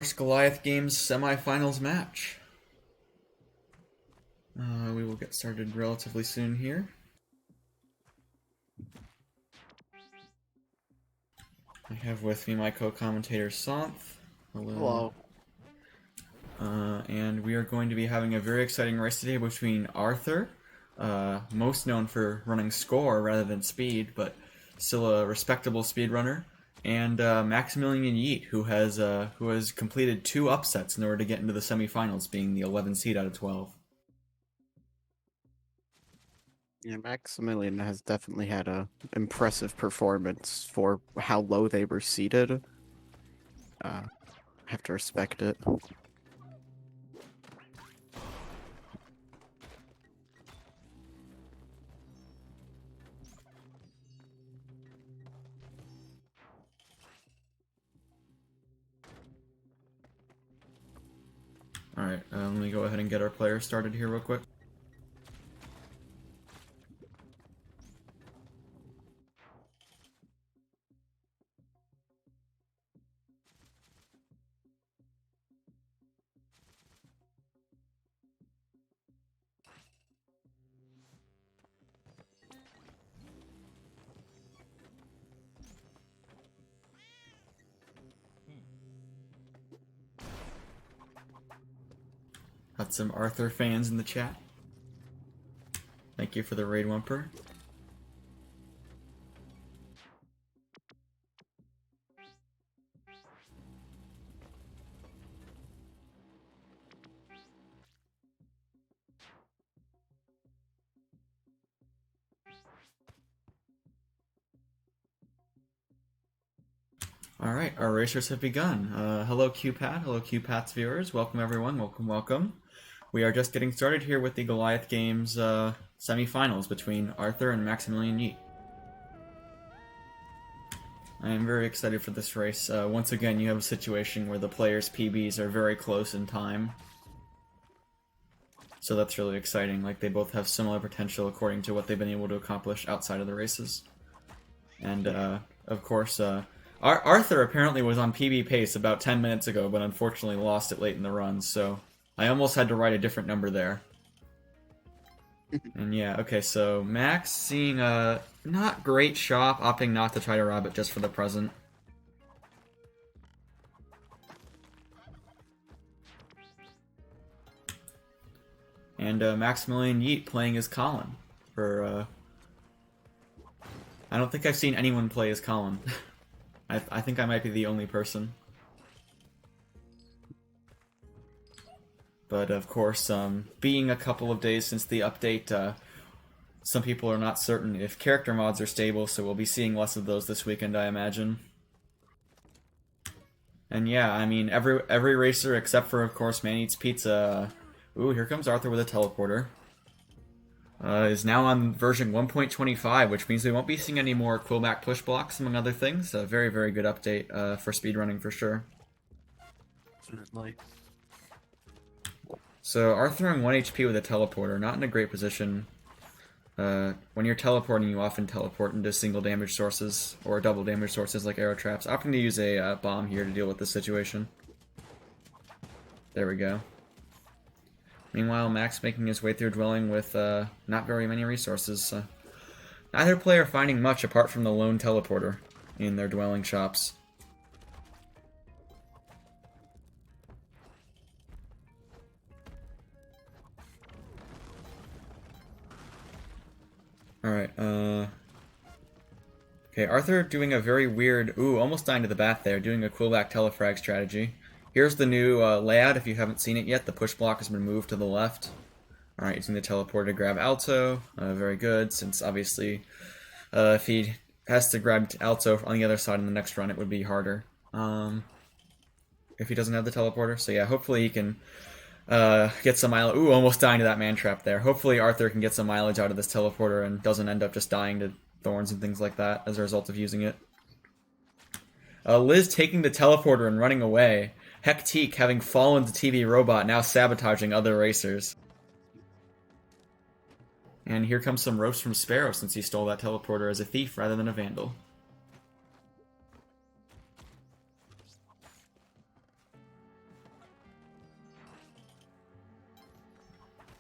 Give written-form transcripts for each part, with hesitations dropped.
First Goliath Games Semifinals match. We will get started relatively soon here. I have with me my co-commentator Santh. Hello. And we are going to be having a very exciting race today between Artur, most known for running score rather than speed, but still a respectable speedrunner, and MaximilianYeet, who has completed 2 upsets in order to get into the semifinals, being the 11 seed out of 12. Yeah, Maximilian has definitely had a impressive performance for how low they were seated. Have to respect it. Alright, let me go ahead and get our players started here real quick. Got some Arthur fans in the chat. Thank you for the raid Wumper. Alright, our racers have begun. Hello QPAT, hello QPAT's viewers. Welcome everyone, welcome. We are just getting started here with the Goliath Games semifinals between Artur and MaximilianYeet. I am very excited for this race. Once again, you have a situation where the players' PBs are very close in time. So that's really exciting. Like, they both have similar potential according to what they've been able to accomplish outside of the races. And, of course, Artur apparently was on PB pace about 10 minutes ago, but unfortunately lost it late in the run, so I almost had to write a different number there. And yeah, okay, so Max seeing a not great shop, opting not to try to rob it just for the present. And MaximilianYeet playing as Colin. For, I don't think I've seen anyone play as Colin. I think I might be the only person. But of course, being a couple of days since the update, some people are not certain if character mods are stable, so we'll be seeing less of those this weekend, I imagine. And yeah, I mean, every racer except for, of course, Man Eats Pizza. Ooh, here comes Artur with a teleporter. Is now on version 1.25, which means we won't be seeing any more Quillback push blocks, among other things. A very, very good update for speedrunning for sure. Certainly. So Artur on 1 HP with a teleporter, not in a great position. When you're teleporting, you often teleport into single damage sources or double damage sources like arrow traps. Opting to use a bomb here to deal with this situation. There we go. Meanwhile, Max making his way through dwelling with not very many resources. Neither player finding much apart from the lone teleporter in their dwelling shops. Alright, okay, Artur doing a very weird... Ooh, almost dying to the bat there, doing a Quillback telefrag strategy. Here's the new layout, if you haven't seen it yet. The push block has been moved to the left. Alright, using the teleporter to grab Alto. Very good, since obviously if he has to grab Alto on the other side in the next run, it would be harder. If he doesn't have the teleporter. So yeah, hopefully he can get some mileage. Ooh, almost dying to that man trap there. Hopefully Artur can get some mileage out of this teleporter and doesn't end up just dying to thorns and things like that as a result of using it. Liz taking the teleporter and running away. Hectique having fallen to TV Robot, now sabotaging other racers. And here comes some roast from Sparrow since he stole that teleporter as a thief rather than a vandal.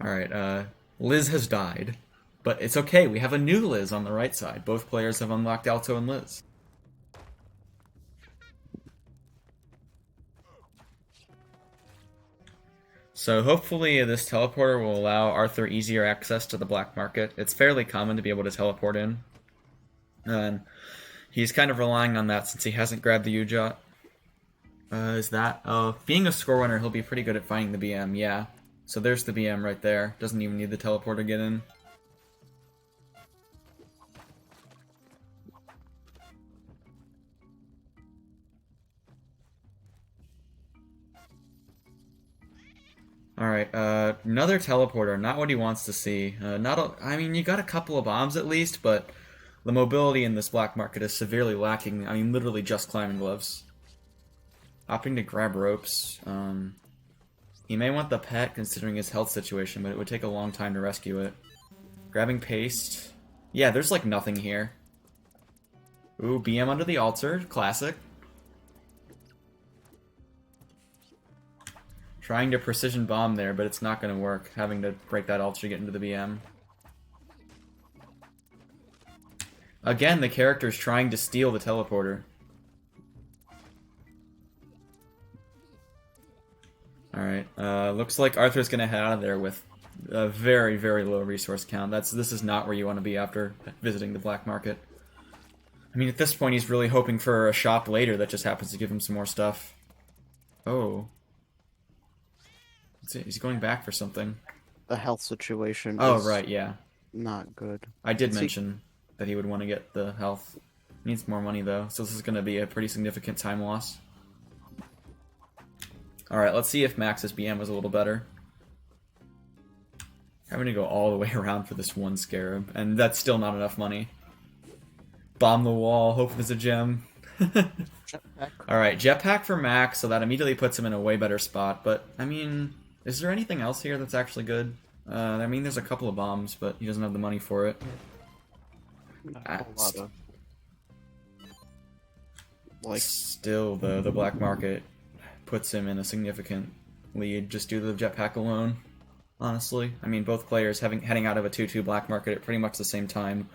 Alright, Liz has died. But it's okay, we have a new Liz on the right side. Both players have unlocked Alto and Liz. So hopefully this teleporter will allow Artur easier access to the black market. It's fairly common to be able to teleport in. And he's kind of relying on that since he hasn't grabbed the U-Jot. Is that? Oh, being a score runner, he'll be pretty good at finding the BM, yeah. So there's the BM right there. Doesn't even need the teleporter to get in. Alright, another teleporter, not what he wants to see. I mean, you got a couple of bombs at least, but the mobility in this black market is severely lacking. I mean, literally just climbing gloves. Opting to grab ropes. He may want the pet considering his health situation, but it would take a long time to rescue it. Grabbing paste. Yeah, there's like nothing here. Ooh, BM under the altar, classic. Trying to precision bomb there, but it's not going to work. Having to break that altar to get into the BM. Again, the character's trying to steal the teleporter. Alright, looks like Arthur's going to head out of there with a very, very low resource count. This is not where you want to be after visiting the black market. I mean, at this point, he's really hoping for a shop later that just happens to give him some more stuff. Oh. He's going back for something. The health situation Oh, is right, yeah. not good. I did mention that he would want to get the health. Needs more money, though, so this is going to be a pretty significant time loss. Alright, let's see if Max's BM was a little better. Having to go all the way around for this one scarab, and that's still not enough money. Bomb the wall, hope there's a gem. Alright, jetpack for Max, so that immediately puts him in a way better spot, but, I mean, is there anything else here that's actually good? I mean, there's a couple of bombs, but he doesn't have the money for it. Still, though, the black market puts him in a significant lead just due to the jetpack alone, honestly. I mean, both players heading out of a 2-2 black market at pretty much the same time.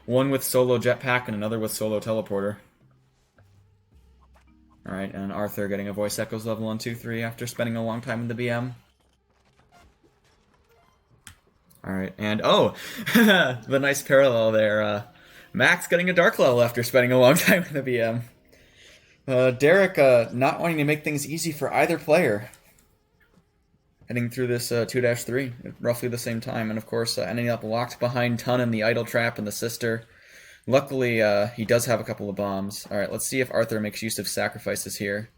One with solo jetpack and another with solo teleporter. Alright, and Artur getting a voice echoes level on 2-3 after spending a long time in the BM. Alright, and oh! The nice parallel there. Max getting a dark level after spending a long time in the BM. Derek not wanting to make things easy for either player. Heading through this 2-3 at roughly the same time, and of course ending up locked behind Tun in the idle trap and the sister. Luckily, he does have a couple of bombs. Alright, let's see if Artur makes use of sacrifices here.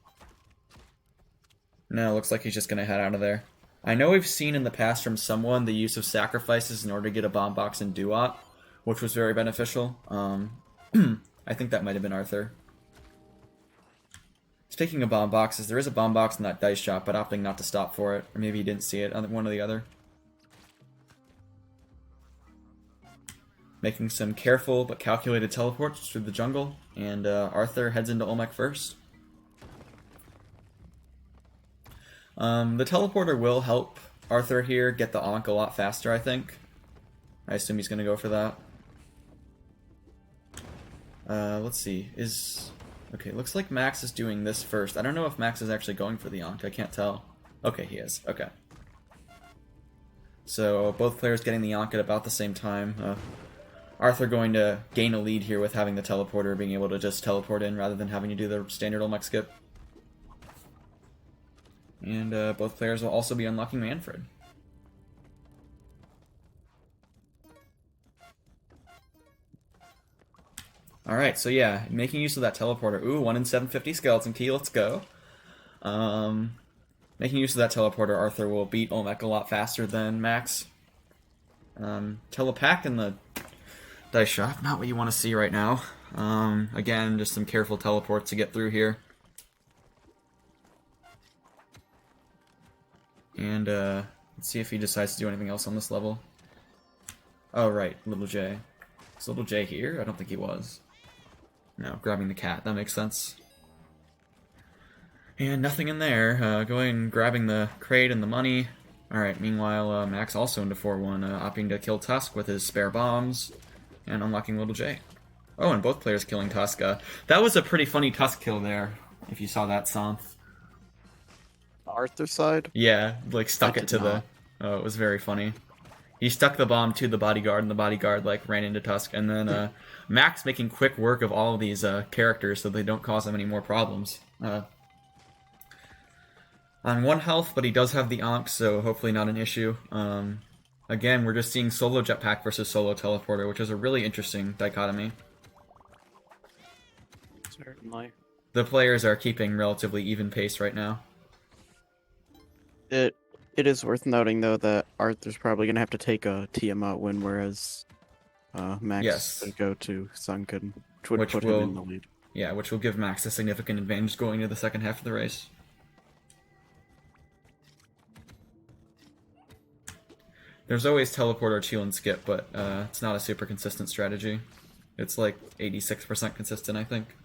No, looks like he's just going to head out of there. I know we've seen in the past from someone the use of sacrifices in order to get a bomb box in Duop, which was very beneficial. I think that might have been Artur. Speaking of bomb boxes, there is a bomb box in that dice shop, but opting not to stop for it. Or maybe he didn't see it, one or the other. Making some careful but calculated teleports through the jungle, and Artur heads into Olmec first. The teleporter will help Artur here get the Ankh a lot faster, I think. I assume he's going to go for that. Let's see. Okay, looks like Max is doing this first. I don't know if Max is actually going for the Ankh. I can't tell. Okay, he is. Okay. So, both players getting the Ankh at about the same time. Artur going to gain a lead here with having the teleporter, being able to just teleport in rather than having to do the standard Olmec skip. And both players will also be unlocking Manfred. Alright, so yeah, making use of that teleporter. Ooh, 1 in 750 skeleton key, let's go. Making use of that teleporter, Artur will beat Olmec a lot faster than Max. Telepack in the dice shop, not what you want to see right now. Again, just some careful teleports to get through here. And let's see if he decides to do anything else on this level. Oh, right, Little J. Is Little J here? I don't think he was. No, grabbing the cat, that makes sense. And nothing in there. Going and grabbing the crate and the money. Alright, meanwhile, Max also into 4-1, opting to kill Tusk with his spare bombs and unlocking Little J. Oh, and both players killing Tusk. That was a pretty funny Tusk kill there, if you saw that, Santh. Arthur side? Yeah, like I stuck it did to the... not. Oh, it was very funny. He stuck the bomb to the bodyguard, and the bodyguard, like, ran into Tusk. And then, Max making quick work of all of these, characters so they don't cause him any more problems. On 1 health, but he does have the Ankh, so hopefully not an issue. Again, we're just seeing solo jetpack versus solo teleporter, which is a really interesting dichotomy. Certainly. The players are keeping relatively even pace right now. It is worth noting though that Arthur's probably gonna have to take a Tiamat win, whereas Max Yes. would go to Sunken, which would Which put will- him in the lead. Yeah, which will give Max a significant advantage going into the second half of the race. There's always teleport or chill and skip, but it's not a super consistent strategy. It's like 86% consistent, I think.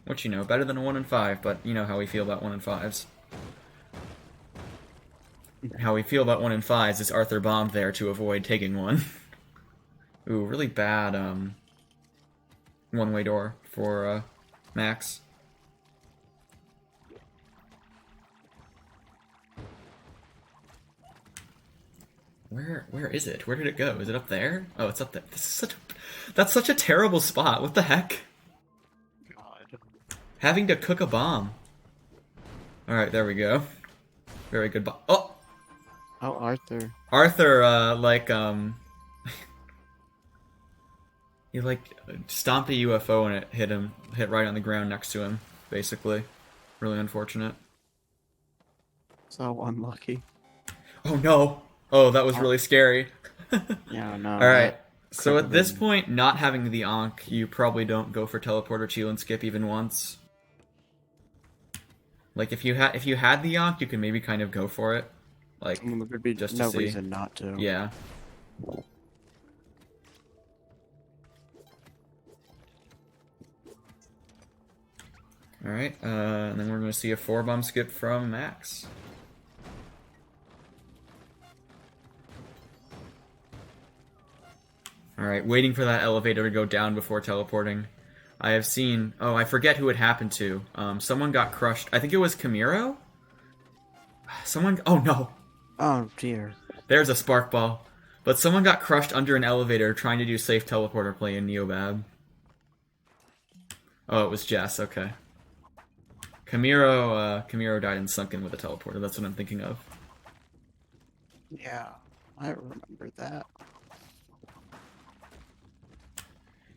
Which, you know, better than a 1 in 5, but you know how we feel about 1 in 5s. How we feel about 1 in 5s is Arthur bombed there to avoid taking one. Ooh, really bad one-way door for Max. Where is it? Where did it go? Is it up there? Oh, it's up there. That's such a terrible spot. What the heck? God. Having to cook a bomb. All right, there we go. Very good bomb. Oh, Oh, Arthur. Arthur, he like stomped a UFO and it hit right on the ground next to him. Basically, really unfortunate. So unlucky. Oh no! Oh, that was really scary. Yeah, no. All right. So could've at this been- point, not having the Ankh, you probably don't go for teleport or chill and skip even once. Like if you had the Ankh, you could maybe kind of go for it. Like there would be just to no see. reason not to. Yeah. All right, and then we're going to see a 4-bomb skip from Max. All right, waiting for that elevator to go down before teleporting. I have seen... Oh, I forget who it happened to. Someone got crushed. I think it was Camiro? Someone... Oh, no. Oh dear. There's a spark ball. But someone got crushed under an elevator trying to do safe teleporter play in Neobab. Oh, it was Jess. Okay. Camiro died in Sunken with a teleporter. That's what I'm thinking of. Yeah, I remember that.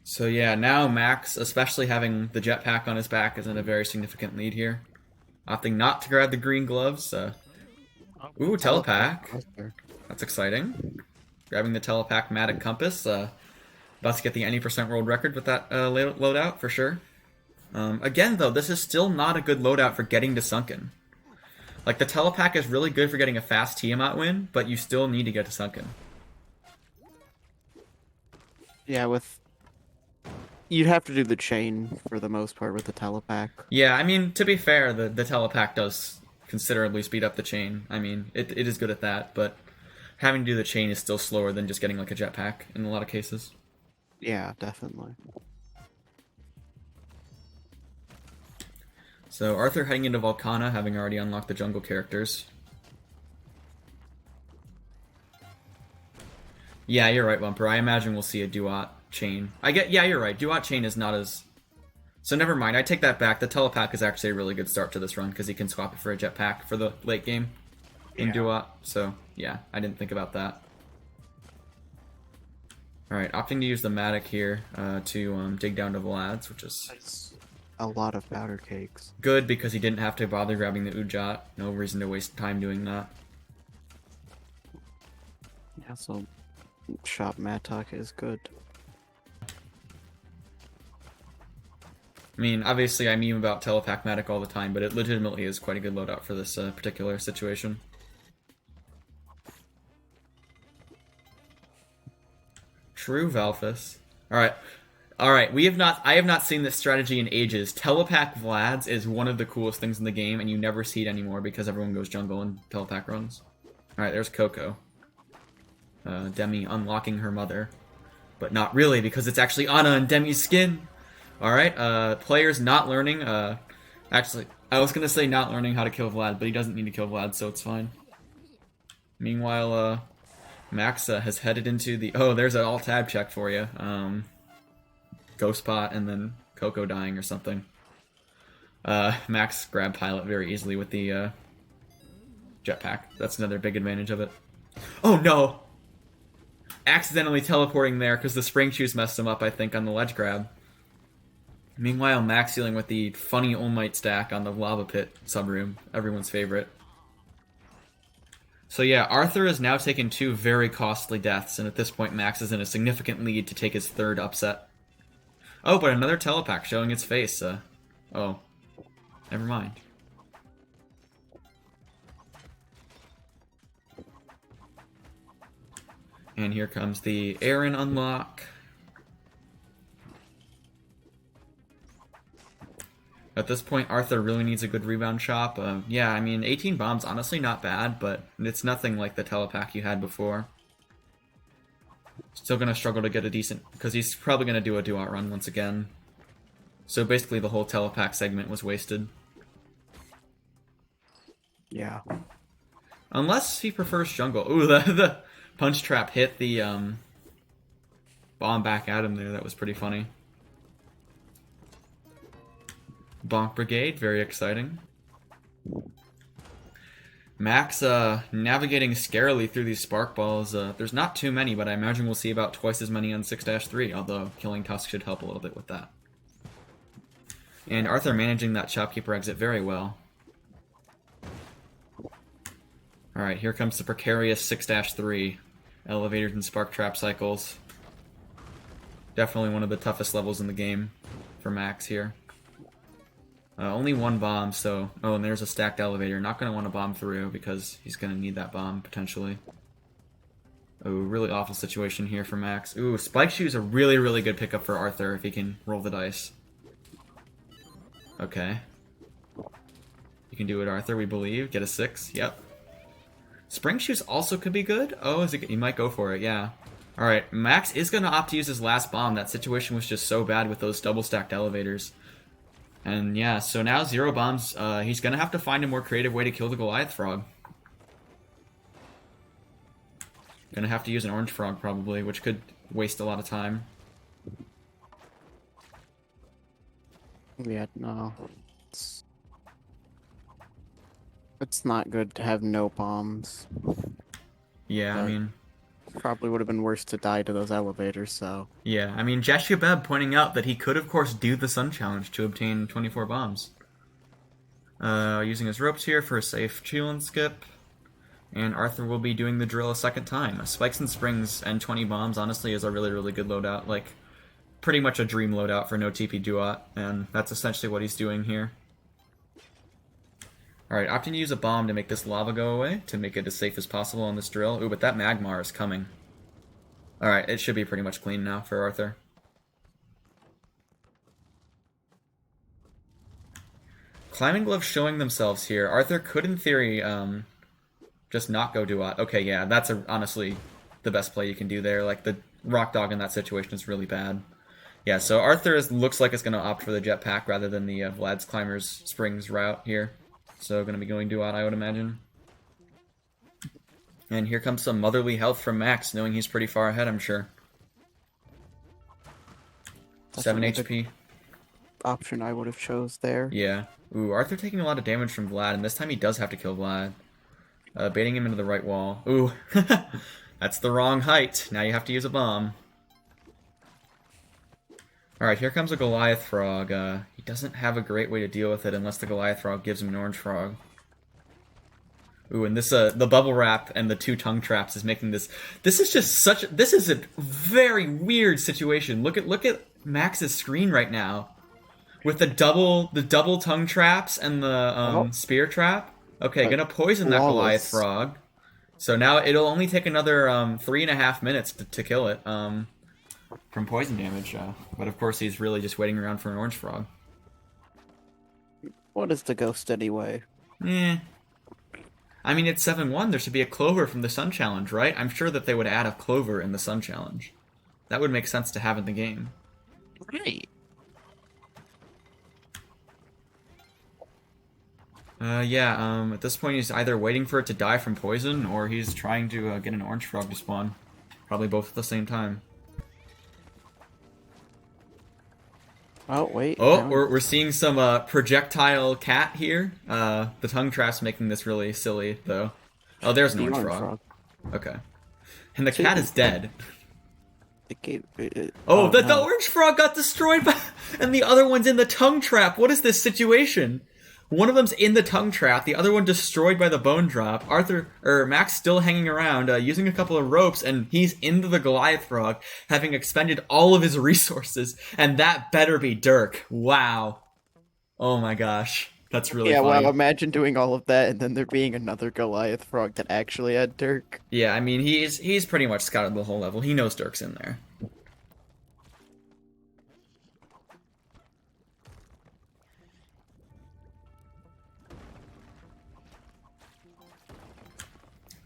So yeah, now Max, especially having the jetpack on his back, is in a very significant lead here. Opting not to grab the green gloves. Ooh, telepack. Arthur. That's exciting. Grabbing the telepack-matic compass. About to get the any % world record with that loadout, for sure. Again, though, this is still not a good loadout for getting to Sunken. Like, the telepack is really good for getting a fast Tiamat win, but you still need to get to Sunken. Yeah, you'd have to do the chain for the most part with the telepack. Yeah, I mean, to be fair, the telepack does considerably speed up the chain. I mean, it is good at that, but having to do the chain is still slower than just getting, like, a jetpack in a lot of cases. Yeah, definitely. So Arthur heading into Volcana, having already unlocked the jungle characters. Yeah, you're right, Bumper. I imagine we'll see a Duat chain. Yeah, you're right. Duat chain is not as... So never mind, I take that back. The telepack is actually a really good start to this run, because he can swap it for a jetpack for the late game in Duat. So, yeah, I didn't think about that. Alright, opting to use the Matic here to dig down to Vlad's, which is... That's a lot of powder cakes. good because he didn't have to bother grabbing the Ujat. No reason to waste time doing that. Yeah, so shop Matok is good. I mean, obviously I meme about Telepac-Matic all the time, but it legitimately is quite a good loadout for this particular situation. True Valfus. Alright. Alright, I have not seen this strategy in ages. Telepack Vlad's is one of the coolest things in the game, and you never see it anymore because everyone goes jungle and Telepack runs. Alright, there's Coco. Demi unlocking her mother. But not really, because it's actually Anna and Demi's skin. Alright, players not learning, actually, I was gonna say not learning how to kill Vlad, but he doesn't need to kill Vlad, so it's fine. Meanwhile, Max has headed into the... Oh, there's an alt-tab check for you. Ghost Pot and then Coco dying or something. Max grabbed Pilot very easily with the jetpack. That's another big advantage of it. Oh no! Accidentally teleporting there because the spring shoes messed him up, I think, on the ledge grab. Meanwhile, Max dealing with the funny All Might stack on the lava pit subroom, everyone's favorite. So yeah, Artur has now taken 2 very costly deaths, and at this point Max is in a significant lead to take his 3rd upset. Oh, but another telepack showing its face. Oh, never mind. And here comes the Aaron unlock. At this point, Artur really needs a good rebound shop. Yeah, I mean, 18 bombs, honestly not bad, but it's nothing like the telepack you had before. Still gonna struggle to get a decent, because he's probably gonna do a do-out run once again. So basically the whole telepack segment was wasted. Yeah. Unless he prefers jungle. Ooh, the punch trap hit the bomb back at him there. That was pretty funny. Bonk Brigade, very exciting. Max navigating scarily through these spark balls. There's not too many, but I imagine we'll see about twice as many on 6-3, although killing Tusk should help a little bit with that. And Artur managing that Shopkeeper exit very well. Alright, here comes the precarious 6-3. Elevators and spark trap cycles. Definitely one of the toughest levels in the game for Max here. Only 1 bomb, so... Oh, and there's a stacked elevator. Not going to want to bomb through because he's going to need that bomb, potentially. Oh, really awful situation here for Max. Ooh, Spike Shoe is a really, really good pickup for Artur if he can roll the dice. Okay. You can do it, Artur, we believe. Get a 6. Yep. Spring Shoes also could be good. Oh, he might go for it, yeah. Alright, Max is going to opt to use his last bomb. That situation was just so bad with those double-stacked elevators. And yeah, so now 0 bombs. He's going to have to find a more creative way to kill the Goliath Frog. Gonna have to use an orange frog, probably, which could waste a lot of time. Yeah, no. It's not good to have no bombs. Yeah, I mean... Probably would have been worse to die to those elevators, so... Yeah, I mean, Jeshubeb pointing out that he could, of course, do the Sun Challenge to obtain 24 bombs. Using his ropes here for a safe chill and skip. And Artur will be doing the drill a second time. Spikes and Springs and 20 bombs, honestly, is a really, really good loadout. Like, pretty much a dream loadout for no TP duat, and that's essentially what he's doing here. Alright, opting to use a bomb to make this lava go away, to make it as safe as possible on this drill. Ooh, but that Magmar is coming. Alright, it should be pretty much clean now for Artur. Climbing Gloves showing themselves here. Artur could, in theory, just not go duat. Okay, yeah, that's honestly the best play you can do there. Like, the Rock Dog in that situation is really bad. Yeah, so Artur looks like it's going to opt for the jetpack rather than the Vlad's Climbers Springs route here. So going to be going duat, I would imagine. And here comes some motherly health from Max, knowing he's pretty far ahead, I'm sure. That's 7 HP. Option I would have chose there. Yeah. Ooh, Artur taking a lot of damage from Vlad, and this time he does have to kill Vlad. Baiting him into the right wall. Ooh, that's the wrong height. Now you have to use a bomb. Alright, here comes a Goliath Frog. He doesn't have a great way to deal with it unless the Goliath Frog gives him an orange frog. Ooh, and this, the bubble wrap and the 2 tongue traps is making this... This is just such... This is a very weird situation. Look at Max's screen right now. With the double tongue traps and the spear trap. Okay, gonna poison that Goliath Frog. So now it'll only take another 3.5 minutes to kill it. From poison damage, but of course he's really just waiting around for an orange frog. What is the ghost anyway? Eh. I mean, it's 7-1. There should be a clover from the Sun Challenge, right? I'm sure that they would add a clover in the Sun Challenge. That would make sense to have in the game. Right. Yeah, at this point he's either waiting for it to die from poison, or he's trying to get an orange frog to spawn. Probably both at the same time. Oh, wait. Oh, we're seeing some projectile cat here. The tongue trap's making this really silly, though. Oh, there's an orange frog. Okay. And the cat is dead. Oh, the orange frog got destroyed by... And the other one's in the tongue trap. What is this situation? One of them's in the tongue trap, the other one destroyed by the bone drop. Max still hanging around, using a couple of ropes, and he's into the Goliath frog, having expended all of his resources, and that better be Dirk. Wow. Oh my gosh. That's really funny. Yeah, well, imagine doing all of that, and then there being another Goliath frog that actually had Dirk. Yeah, I mean, he's pretty much scouted the whole level. He knows Dirk's in there.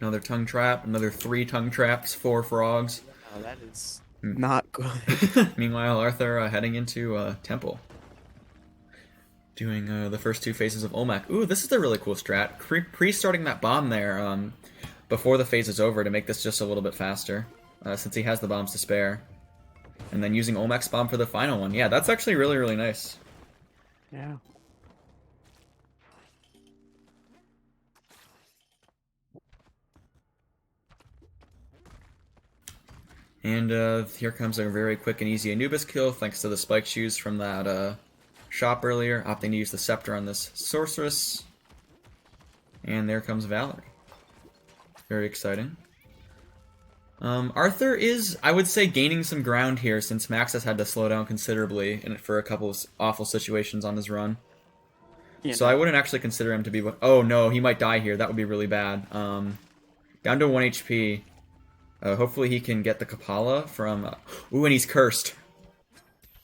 Another tongue trap, another 3 tongue traps, 4 frogs. Oh, that is not good. Meanwhile, Artur heading into Temple. Doing the first 2 phases of Olmec. Ooh, this is a really cool strat. Pre-starting that bomb there before the phase is over to make this just a little bit faster, since he has the bombs to spare. And then using Olmec's bomb for the final one. Yeah, that's actually really, really nice. Yeah. And here comes a very quick and easy Anubis kill, thanks to the spike shoes from that shop earlier, opting to use the scepter on this sorceress. And there comes Valerie. Very exciting. Artur is, I would say, gaining some ground here, since Max has had to slow down considerably for a couple of awful situations on his run. Yeah, so I wouldn't actually consider him to be... Oh no, he might die here. That would be really bad. Down to 1 HP. Hopefully he can get the Kapala from... Ooh, and he's cursed.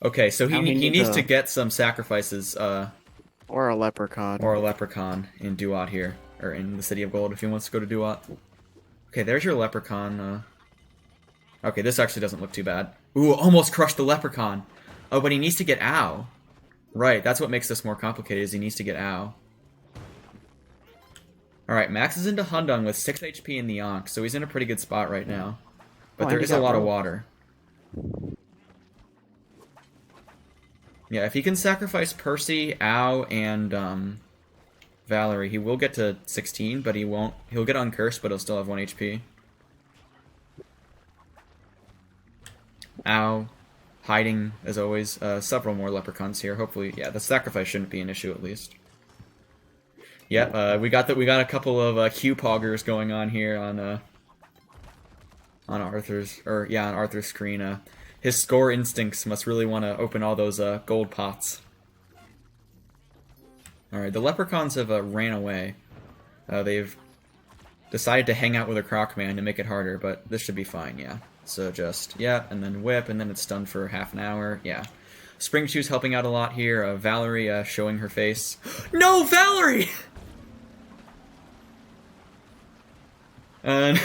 Okay, so he needs to get some sacrifices. Or a leprechaun. Or a leprechaun in Duat here. Or in the City of Gold if he wants to go to Duat. Okay, there's your leprechaun. Okay, this actually doesn't look too bad. Ooh, almost crushed the leprechaun. Oh, but he needs to get Ow. Right, that's what makes this more complicated, is he needs to get Ow. Alright, Max is into Hundung with 6 HP in the Ankh, so he's in a pretty good spot right now. But there is a lot of water. Yeah, if he can sacrifice Percy, Ow, and Valerie, he will get to 16, but he won't. He'll get uncursed, but he'll still have 1 HP. Ow. Hiding, as always. Several more leprechauns here. Hopefully, yeah, the sacrifice shouldn't be an issue at least. Yep, we got a couple of Q poggers going on here on Arthur's on Arthur's screen. His score instincts must really want to open all those gold pots. All right, the leprechauns have ran away. They've decided to hang out with a Crocman to make it harder, but this should be fine. Yeah. So just and then whip, and then it's stunned for half an hour. Yeah. Spring Shoe's helping out a lot here. Valerie showing her face. No, Valerie! And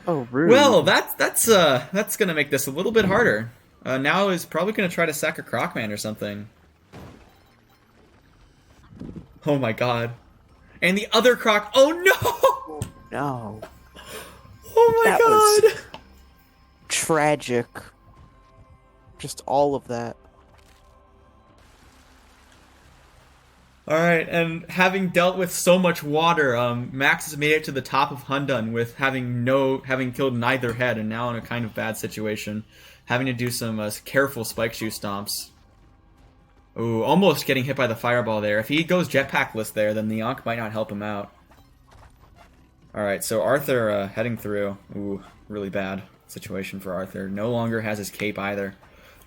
oh, rude. Well, that's gonna make this a little bit harder. Now is probably gonna try to sack a Crocman or something. Oh my god! And the other Croc. Oh no! No. Oh my god! Was tragic. Just all of that. Alright, and having dealt with so much water, Max has made it to the top of Hundun with having killed neither head, and now in a kind of bad situation. Having to do some careful spike shoe stomps. Ooh, almost getting hit by the fireball there. If he goes jetpackless there, then the Ankh might not help him out. Alright, so Artur heading through. Ooh, really bad situation for Artur. No longer has his cape either.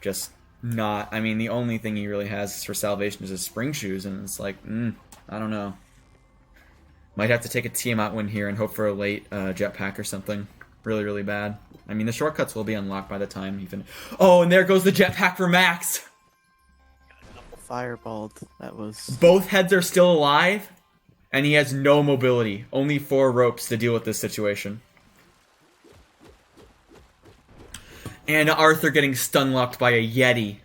Just... not. I mean, the only thing he really has for salvation is his spring shoes, and it's like, I don't know. Might have to take a Tiamat win here and hope for a late jetpack or something. Really, really bad. I mean, the shortcuts will be unlocked by the time he Oh, and there goes the jetpack for Max! Fireballed. That was... Both heads are still alive? And he has no mobility. Only 4 ropes to deal with this situation. And Artur getting stun locked by a Yeti.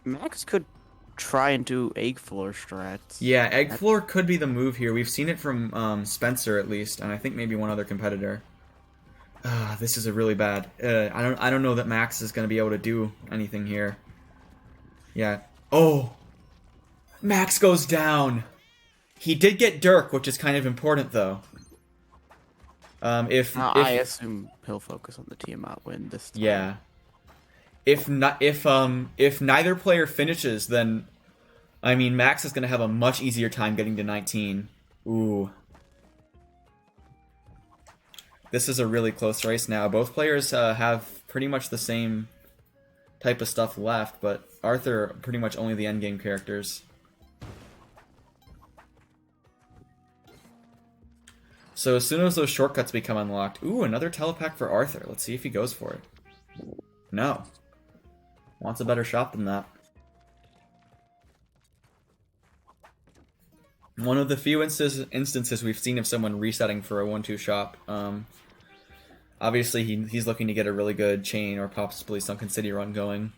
Max could try and do egg floor strats. Yeah, egg floor could be the move here. We've seen it from Spencer at least, and I think maybe one other competitor. This is a really bad. I don't know that Max is going to be able to do anything here. Yeah. Oh, Max goes down. He did get Dirk, which is kind of important though. I assume he'll focus on the Tiamat win this time. Yeah. If neither player finishes, then I mean Max is going to have a much easier time getting to 19. Ooh. This is a really close race now. Both players have pretty much the same type of stuff left, but Artur pretty much only the endgame characters. So as soon as those shortcuts become unlocked... Ooh, another telepack for Artur. Let's see if he goes for it. No. Wants a better shot than that. One of the few instances we've seen of someone resetting for a 1-2 shop. Obviously, he's looking to get a really good chain or possibly Sunken City run going.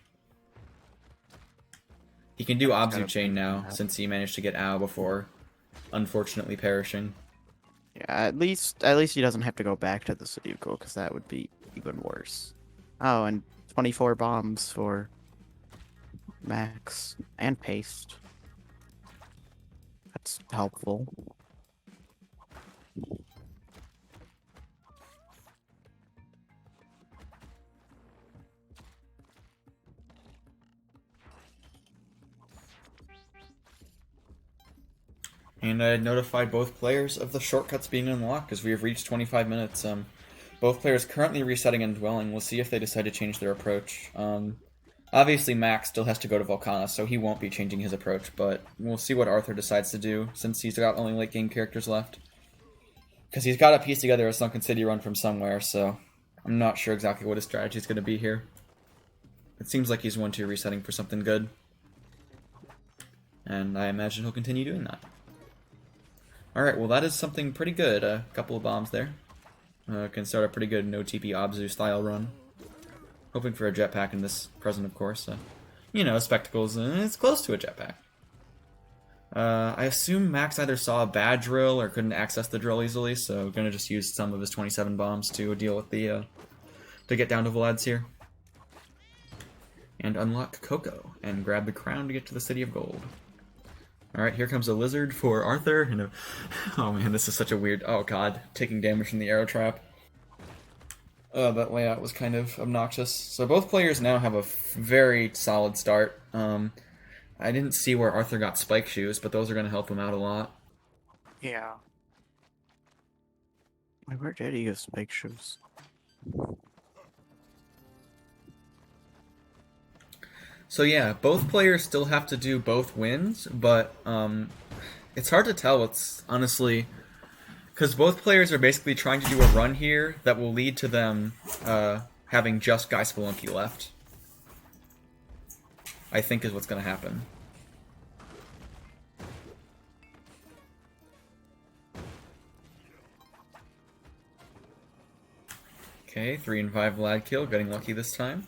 He can do Abzu chain now, since he managed to get Ao before unfortunately perishing. Yeah, at least he doesn't have to go back to the City of Gold, because that would be even worse. Oh, and 24 bombs for Max and Paste. That's helpful. And I notified both players of the shortcuts being unlocked as we have reached 25 minutes. Both players currently resetting and dwelling. We'll see if they decide to change their approach. Obviously, Max still has to go to Volcana, so he won't be changing his approach, but we'll see what Artur decides to do, since he's got only late game characters left. Because he's got to piece together a Sunken City run from somewhere, so I'm not sure exactly what his strategy is going to be here. It seems like he's 1-2 resetting for something good. And I imagine he'll continue doing that. Alright, well that is something pretty good. A couple of bombs there. Can start a pretty good no TP Abzu style run. Hoping for a jetpack in this present, of course. You know, spectacles, it's close to a jetpack. I assume Max either saw a bad drill or couldn't access the drill easily, so gonna just use some of his 27 bombs to deal with the, to get down to Vlad's here. And unlock Coco, and grab the crown to get to the City of Gold. Alright, here comes a lizard for Artur, and oh man, this is such a weird, oh god, taking damage from the arrow trap. That layout was kind of obnoxious. So both players now have a very solid start. I didn't see where Artur got spike shoes, but those are going to help him out a lot. Yeah. Where did he get spike shoes? So yeah, both players still have to do both wins, but it's hard to tell. It's honestly... Because both players are basically trying to do a run here that will lead to them having just Guy Spelunky left. I think is what's going to happen. Okay, 3 and 5 Vlad kill, getting lucky this time.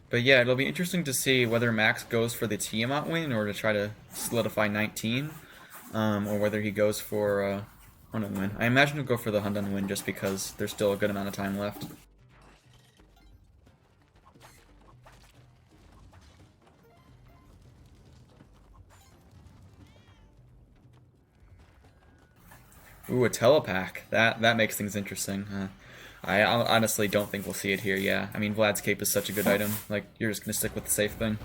But yeah, it'll be interesting to see whether Max goes for the Tiamat win in order to try to solidify 19, or whether he goes for Hundun win. I imagine he'll go for the Hundun win just because there's still a good amount of time left. Ooh, a telepack. That makes things interesting. I honestly don't think we'll see it here, yeah. I mean, Vlad's cape is such a good item. Like, you're just gonna stick with the safe thing.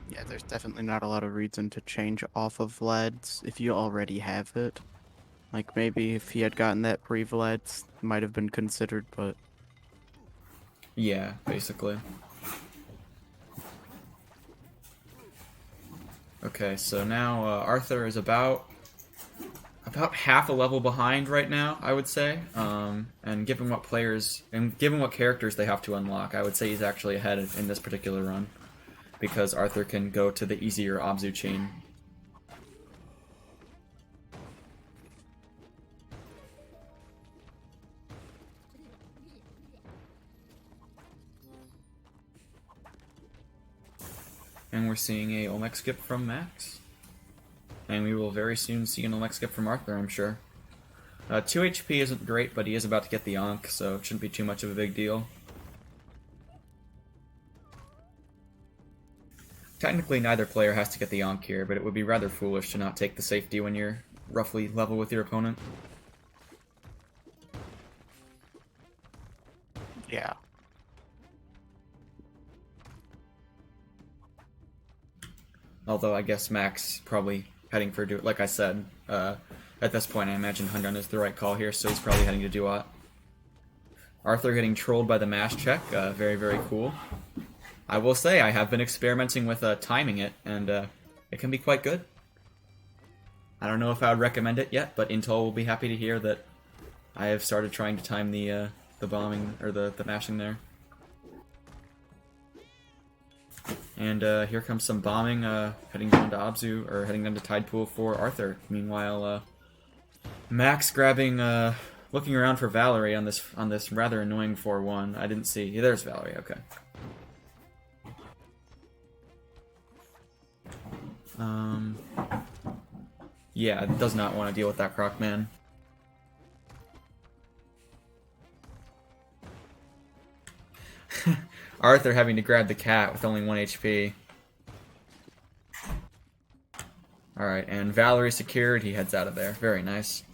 Yeah, there's definitely not a lot of reason to change off of Vlad's if you already have it. Like, maybe if he had gotten that pre-Vlad's, might have been considered, but... Yeah, basically. Okay, so now Artur is about about half a level behind right now, I would say. And given what characters they have to unlock, I would say he's actually ahead in this particular run because Artur can go to the easier Abzu chain. And we're seeing a Olmec skip from Max. And we will very soon see an Olmec skip from Artur, I'm sure. 2 HP isn't great, but he is about to get the Ankh, so it shouldn't be too much of a big deal. Technically, neither player has to get the Ankh here, but it would be rather foolish to not take the safety when you're roughly level with your opponent. Yeah. Although I guess Max probably heading for Duat. Like I said, at this point I imagine Hundun is the right call here, so he's probably heading to Duat. Artur getting trolled by the mash check, very, very cool. I will say I have been experimenting with timing it, and it can be quite good. I don't know if I would recommend it yet, but Intol will be happy to hear that I have started trying to time the bombing, or the mashing there. And here comes some bombing, heading down to Abzu, or heading down to Tide Pool for Artur. Meanwhile, Max grabbing, looking around for Valerie on this rather annoying 4-1. I didn't see. Yeah, there's Valerie. Okay. Yeah, does not want to deal with that Croc Man. Artur having to grab the cat with only 1 HP. Alright, and Valerie secured. He heads out of there. Very nice.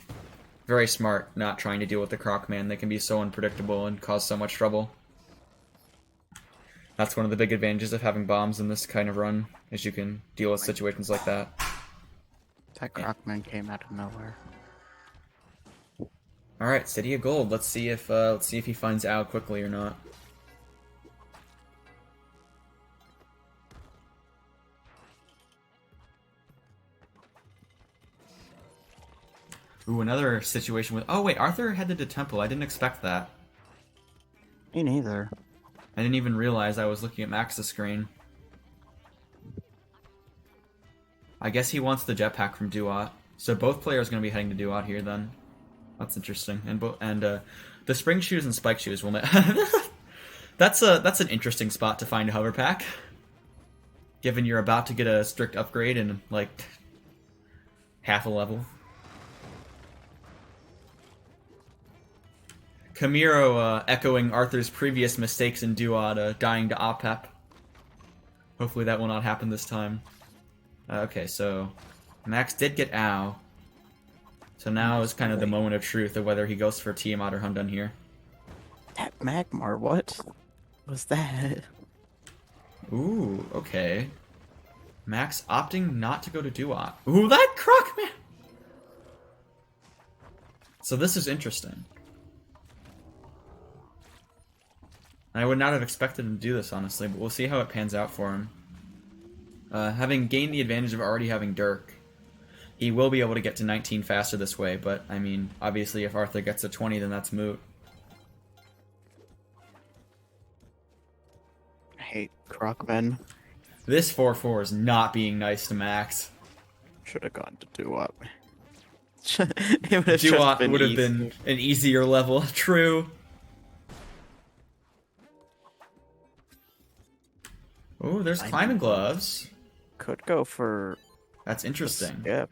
Very smart, not trying to deal with the Croc Man. They can be so unpredictable and cause so much trouble. That's one of the big advantages of having bombs in this kind of run, is you can deal with situations like that. That Crocman came out of nowhere. Alright, City of Gold. Let's see if he finds Ao quickly or not. Ooh, another situation with... Oh, wait, Artur headed to Temple. I didn't expect that. Me neither. I didn't even realize I was looking at Max's screen. I guess he wants the jetpack from Duat. So both players are going to be heading to Duat here, then. That's interesting. And the spring shoes and spike shoes will... that's an interesting spot to find a hover pack. Given you're about to get a strict upgrade in, like, half a level. Camiro echoing Arthur's previous mistakes in Duat, dying to Opep. Hopefully that will not happen this time. Okay, so Max did get Ao. So now is kind of the moment of truth of whether he goes for Tiamat or Hundun here. That Magmar, what was that? Ooh, okay. Max opting not to go to Duat. Ooh, that Croc Man! So this is interesting. I would not have expected him to do this, honestly, but we'll see how it pans out for him. Having gained the advantage of already having Dirk, he will be able to get to 19 faster this way, but, I mean, obviously if Artur gets to 20, then that's moot. I hate Crocman. This 4-4 is not being nice to Max. Should have gone to Duat. Duat would have been an easier level, true. Oh, there's climbing gloves. Could go for... That's interesting. Yep.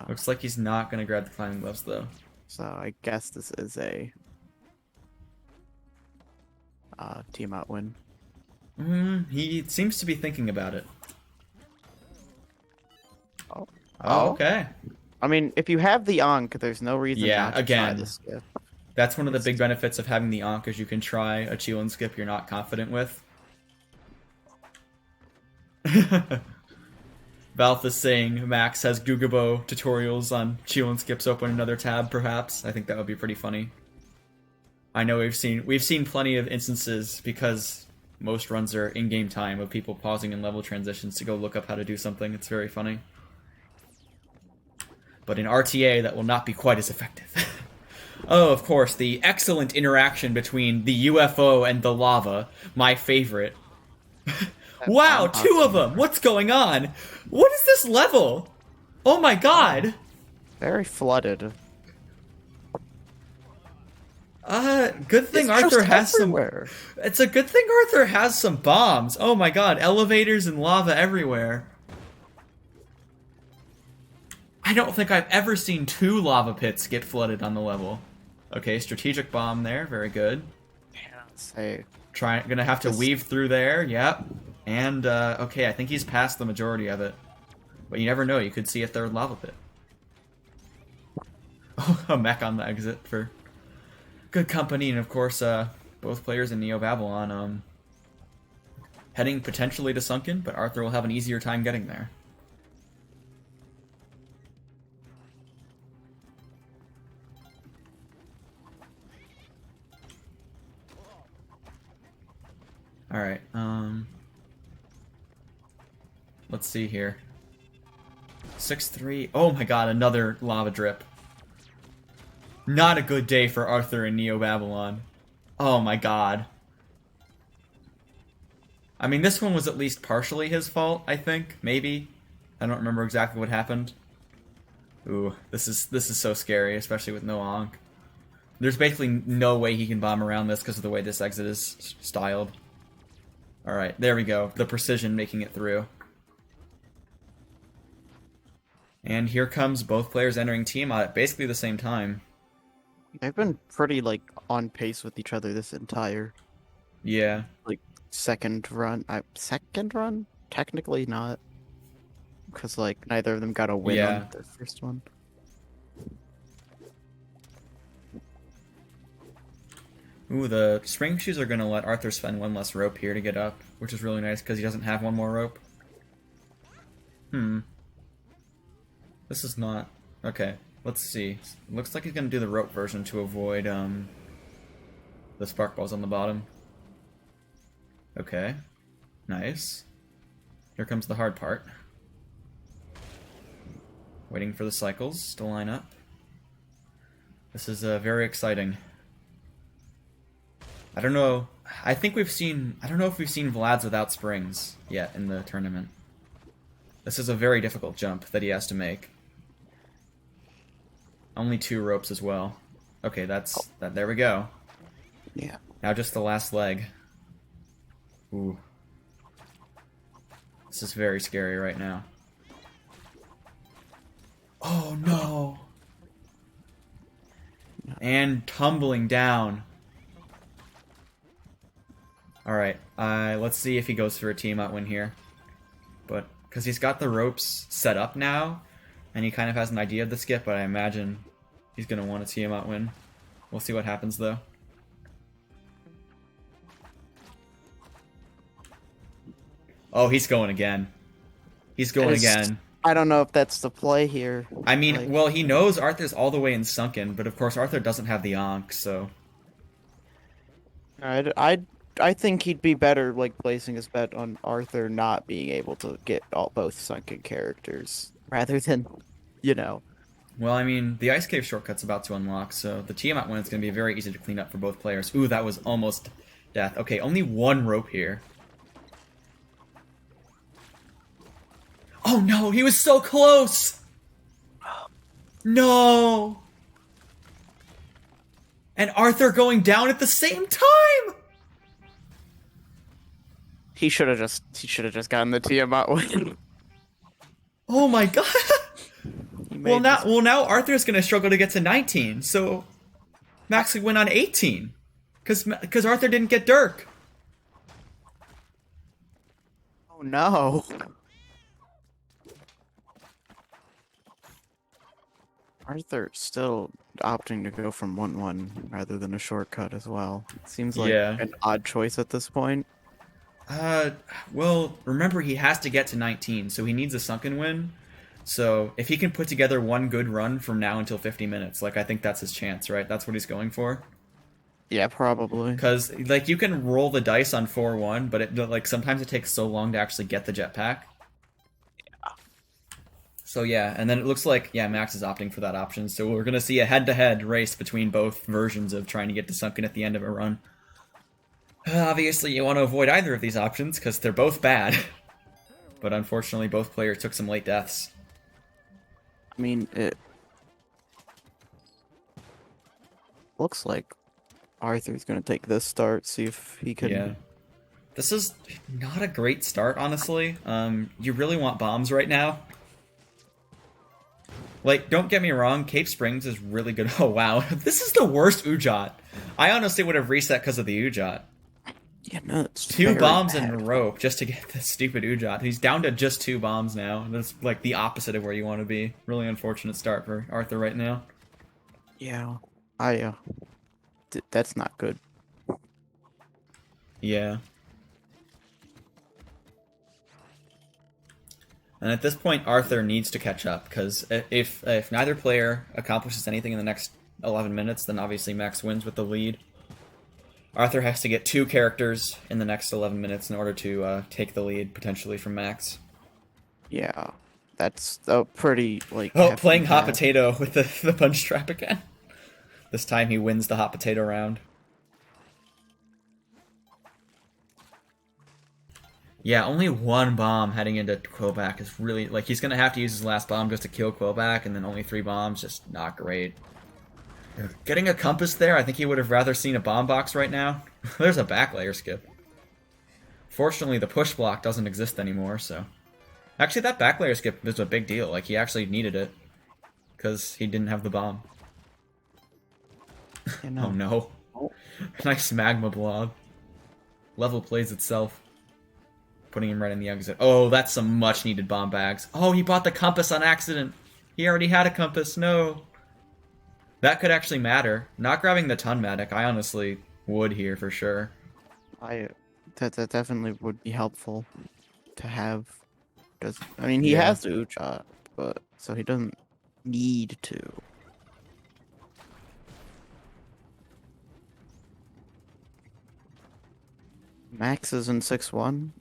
Looks like he's not going to grab the climbing gloves, though. So I guess this is a... Tiamat win. He seems to be thinking about it. Oh. Oh, okay. I mean, if you have the Ankh, there's no reason not to try the skip. That's one of the big benefits of having the Ankh, is you can try a Chilin skip you're not confident with. Valve is saying Max has Gugabo tutorials on Chilin skips. Open another tab, perhaps. I think that would be pretty funny. I know we've seen plenty of instances, because most runs are in-game time, of people pausing in level transitions to go look up how to do something. It's very funny. but in RTA that will not be quite as effective. Oh, of course, the excellent interaction between the UFO and the lava, my favorite. That Wow, bomb two of them! What's going on? What is this level? Oh my god! very flooded. Good thing It's Arthur just has everywhere. some... It's a good thing Arthur has some bombs. Oh my god, elevators and lava everywhere. I don't think I've ever seen 2 lava pits get flooded on the level. Okay, strategic bomb there, very good. Say, Gonna have to weave through there, yep. And, okay, I think he's past the majority of it. But you never know, you could see a 3rd lava pit. Oh, a mech on the exit for good company, and of course, both players in Neo Babylon, heading potentially to Sunken, but Arthur will have an easier time getting there. Alright, let's see here. 6-3. Oh my god, another lava drip. Not a good day for Arthur and Neo Babylon. Oh my god. I mean, this one was at least partially his fault, I think. Maybe. I don't remember exactly what happened. Ooh, this is so scary, especially with no Ankh. There's basically no way he can bomb around this because of the way this exit is styled. Alright, there we go. The precision making it through. And here comes both players entering Tiamat at basically the same time. they've been pretty like on pace with each other this entire Yeah. like second run. Second run? Technically not, because like neither of them got a win Yeah. on their first one. Ooh, the spring shoes are going to let Arthur spend 1 less rope here to get up, which is really nice because he doesn't have 1 more rope. This is not... Okay, let's see. Looks like he's going to do the rope version to avoid the spark balls on the bottom. Okay, nice. Here comes the hard part. Waiting for the cycles to line up. This is very exciting. I don't know. I think we've seen... I don't know if we've seen Vlad's without springs yet in the tournament. This is a very difficult jump that he has to make. Only 2 ropes as well. Okay, that's... There we go. Yeah. Now just the last leg. Ooh. This is very scary right now. Oh no! And tumbling down. Alright, let's see if he goes for a Tiamat win here. But, because he's got the ropes set up now, and he kind of has an idea of the skip, but I imagine he's going to want a Tiamat win. We'll see what happens, though. Oh, he's going again. He's going again. I don't know if that's the play here. I mean, like, well, he knows Arthur's all the way in Sunken, but of course Arthur doesn't have the Ankh, so... I think he'd be better like placing his bet on Arthur not being able to get both sunken characters rather than, you know. Well, I mean, the Ice Cave shortcut's about to unlock, so the Tiamat win is going to be very easy to clean up for both players. Ooh, that was almost death. Okay, only 1 rope here. Oh no, he was so close! No! And Arthur going down at the same time! He should have just gotten the Tiamat win. Oh my god! He Well made this- now Arthur's gonna struggle to get to 19, so Max would win on 18. Cause Arthur didn't get Dirk. Oh no. Arthur still opting to go from 1-1 rather than a shortcut as well. Seems like Yeah. an odd choice at this point. Well, remember he has to get to 19, so he needs a sunken win. So if he can put together 1 good run from now until 50 minutes, like I think that's his chance, right? That's what he's going for. Yeah, probably. Because like you can roll the dice on 4-1, but like sometimes it takes so long to actually get the jetpack. So yeah, and then it looks like, yeah, Max is opting for that option. So we're going to see a head-to-head race between both versions of trying to get to Sunken at the end of a run. Obviously, you want to avoid either of these options because they're both bad. But unfortunately, both players took some late deaths. I mean, it looks like Arthur's gonna take this start, see if he can. Yeah. This is not a great start, honestly. You really want bombs right now. Like, don't get me wrong, Cape Springs is really good. Oh, wow. This is the worst Ujot. I honestly would have reset because of the Ujot. Yeah, no, it's Two very bombs bad. and rope just to get this stupid Ujot. He's down to just 2 bombs now. That's like the opposite of where you want to be. Really unfortunate start for Arthur right now. Yeah, that's not good. Yeah. And at this point, Arthur needs to catch up, because if neither player accomplishes anything in the next 11 minutes, then obviously Max wins with the lead. Arthur has to get 2 characters in the next 11 minutes in order to take the lead, potentially, from Max. Yeah, that's a pretty, like... Oh, hefty playing hot gap. potato with the punch trap again. This time he wins the hot potato round. Yeah, only 1 bomb heading into Quillback is really... Like, he's going to have to use his last bomb just to kill Quillback, and then only 3 bombs, just not great. Getting a compass there, I think he would have rather seen a bomb box right now. There's a back layer skip. Fortunately, the push block doesn't exist anymore, so... Actually, that back layer skip is a big deal. Like, he actually needed it. Because he didn't have the bomb. You know. Oh no. Oh. Nice magma blob. Level plays itself. Putting him right in the exit. Oh, that's some much needed bomb bags. Oh, he bought the compass on accident. He already had a compass. No. That could actually matter. Not grabbing the ton medic, I honestly would here for sure. That definitely would be helpful to have. Because, I mean, he Yeah. has the Ujot, but so he doesn't need to. Max is in 6-1.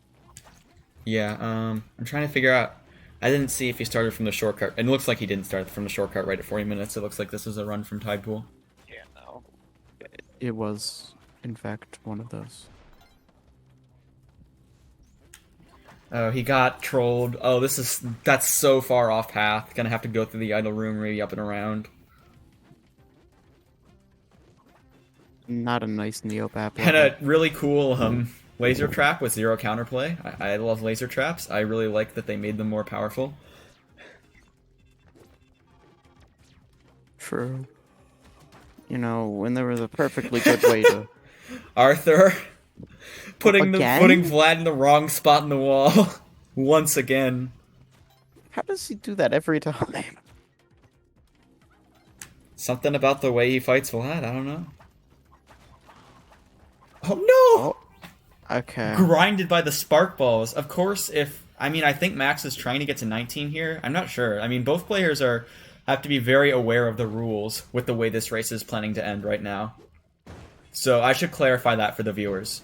Yeah, I'm trying to figure out. I didn't see if he started from the shortcut. It looks like he didn't start from the shortcut right at 40 minutes. It looks like this is a run from Tide Pool. Yeah, no. It was, in fact, one of those. Oh, he got trolled. Oh, that's so far off path. Gonna have to go through the idle room, maybe up and around. Not a nice Neopap. And a really cool laser trap with 0 counterplay. I love laser traps. I really like that they made them more powerful. True. You know, when there was a perfectly good way to... Arthur putting Again? Vlad in the wrong spot in the wall once again. How does he do that every time? Something about the way he fights Vlad. I don't know. Oh no! Oh, okay. Grinded by the spark balls. Of course, I think Max is trying to get to 19 here. I'm not sure. I mean, both players have to be very aware of the rules with the way this race is planning to end right now. So I should clarify that for the viewers.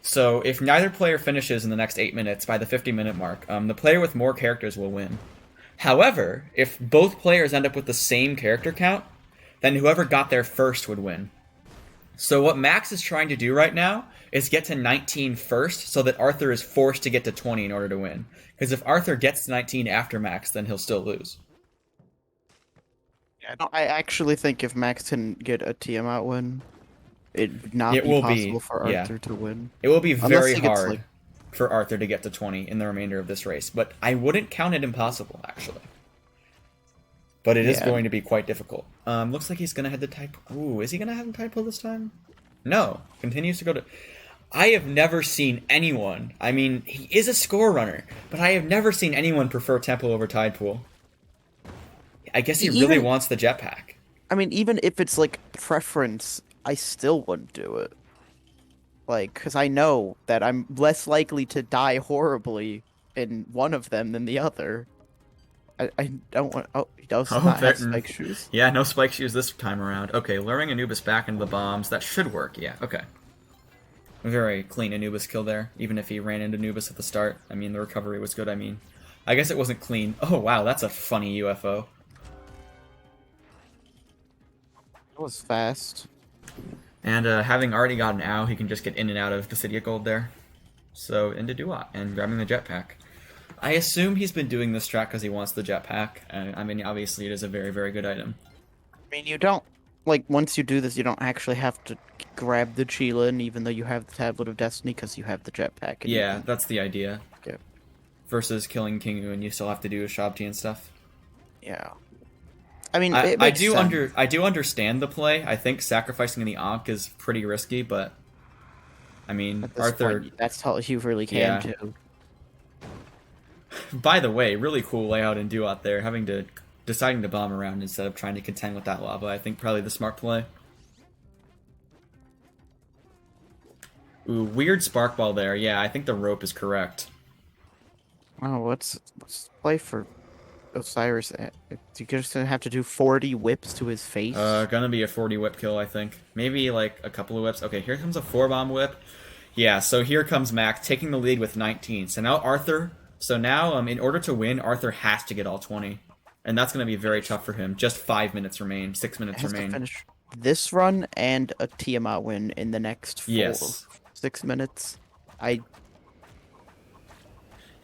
So if neither player finishes in the next 8 minutes by the 50-minute mark, the player with more characters will win. However, if both players end up with the same character count, then whoever got there first would win. So what Max is trying to do right now is get to 19 first so that Arthur is forced to get to 20 in order to win. Because if Arthur gets to 19 after Max, then he'll still lose. Yeah, no, I actually think if Max can get a Tiamat win, it'd not It be will possible be, for yeah. Arthur to win. It will be Unless very he gets, hard like- for Arthur to get to 20 in the remainder of this race. But I wouldn't count it impossible, actually. But it is Yeah. going to be quite difficult. Looks like he's going to head to Tide Pool. Ooh, is he going to have him Tide Pool this time? No. Continues to go to... I have never seen anyone... I mean, he is a score runner, but I have never seen anyone prefer Temple over Tide Pool. I guess he really wants the jetpack. I mean, even if it's, like, preference, I still wouldn't do it. Like, because I know that I'm less likely to die horribly in one of them than the other. I don't want... Oh, he does not have spike shoes. Yeah, no spike shoes this time around. Okay, luring Anubis back into the bombs. That should work, yeah, okay. Very clean Anubis kill there, even if he ran into Anubis at the start. I mean, the recovery was good, I mean. I guess it wasn't clean. Oh, wow, that's a funny UFO. It was fast. And having already got an owl, he can just get in and out of the City of Gold there. So into Duat and grabbing the jetpack. I assume he's been doing this strat because he wants the jetpack. I mean, obviously it is a very, very good item. I mean, you don't like once you do this, you don't actually have to grab the Cheelin, even though you have the Tablet of Destiny, because you have the jetpack. And you Yeah, can... that's the idea. Okay. Versus killing Kingu and you still have to do a Shabti and stuff. Yeah. I mean, I, it I makes do sense. I do understand the play. I think sacrificing the Ankh is pretty risky, but I mean At this Arthur. point, that's all you really can Yeah. do. By the way, really cool layout in Duat there, deciding to bomb around instead of trying to contend with that lava. I think probably the smart play. Ooh, weird spark ball there. Yeah, I think the rope is correct. Oh, what's the play for Osiris? You just gonna have to do 40 whips to his face. Gonna be a 40 whip kill, I think. Maybe like a couple of whips. Okay, here comes a 4-bomb whip. Yeah, so here comes Max taking the lead with 19. So now Arthur. So now, in order to win, Arthur has to get all 20, and that's gonna be very tough for him. Just 5 minutes remain. 6 minutes Has to remain. finish this run and a Tiamat win in the next Yes. 6 minutes. I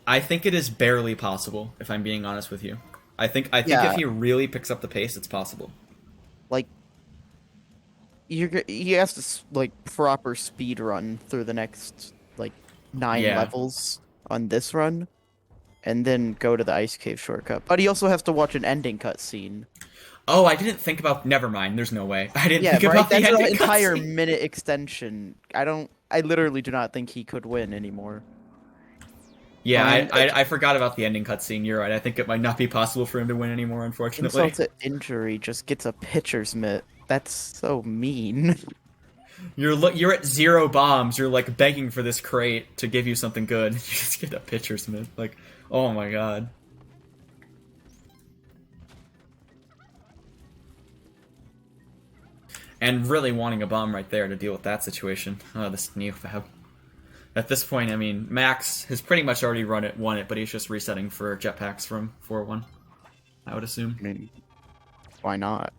I think it is barely possible, if I'm being honest with you. I think Yeah, if he really picks up the pace, it's possible. like he has to like proper speed run through the next like 9 Yeah. levels on this run, and then go to the ice cave shortcut. But he also has to watch an ending cutscene. Oh, I didn't think about. Never mind. There's no way. I didn't Yeah, think right. about the That's an ending entire cutscene. minute extension. I don't. I literally do not think he could win anymore. Yeah, And I forgot about the ending cutscene. You're right. I think it might not be possible for him to win anymore, unfortunately. insult to injury just gets a pitcher's mitt. That's so mean. You're at 0 bombs. You're like begging for this crate to give you something good. You just get a pitcher's mitt. Like, oh my god. And really wanting a bomb right there to deal with that situation. Oh, this new fab. At this point, I mean, Max has pretty much already won it, but he's just resetting for jetpacks from 4-1. I would assume. I mean, why not?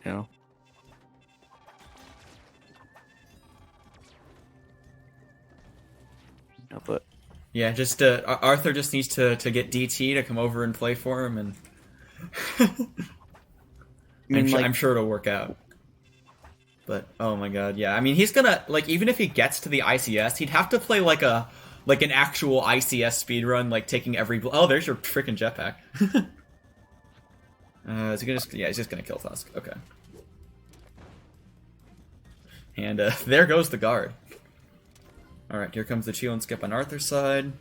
You know. No, but Yeah, just Arthur just needs to get DT to come over and play for him, and I mean, like, I'm sure it'll work out. But oh my god, yeah. I mean, he's gonna like even if he gets to the ICS, he'd have to play like an actual ICS speedrun, like taking every. Oh, there's your freaking jetpack. Is he gonna? Yeah, he's just gonna kill Tusk. Okay. And there goes the guard. All right, here comes the Chio and Skip on Arthur's side.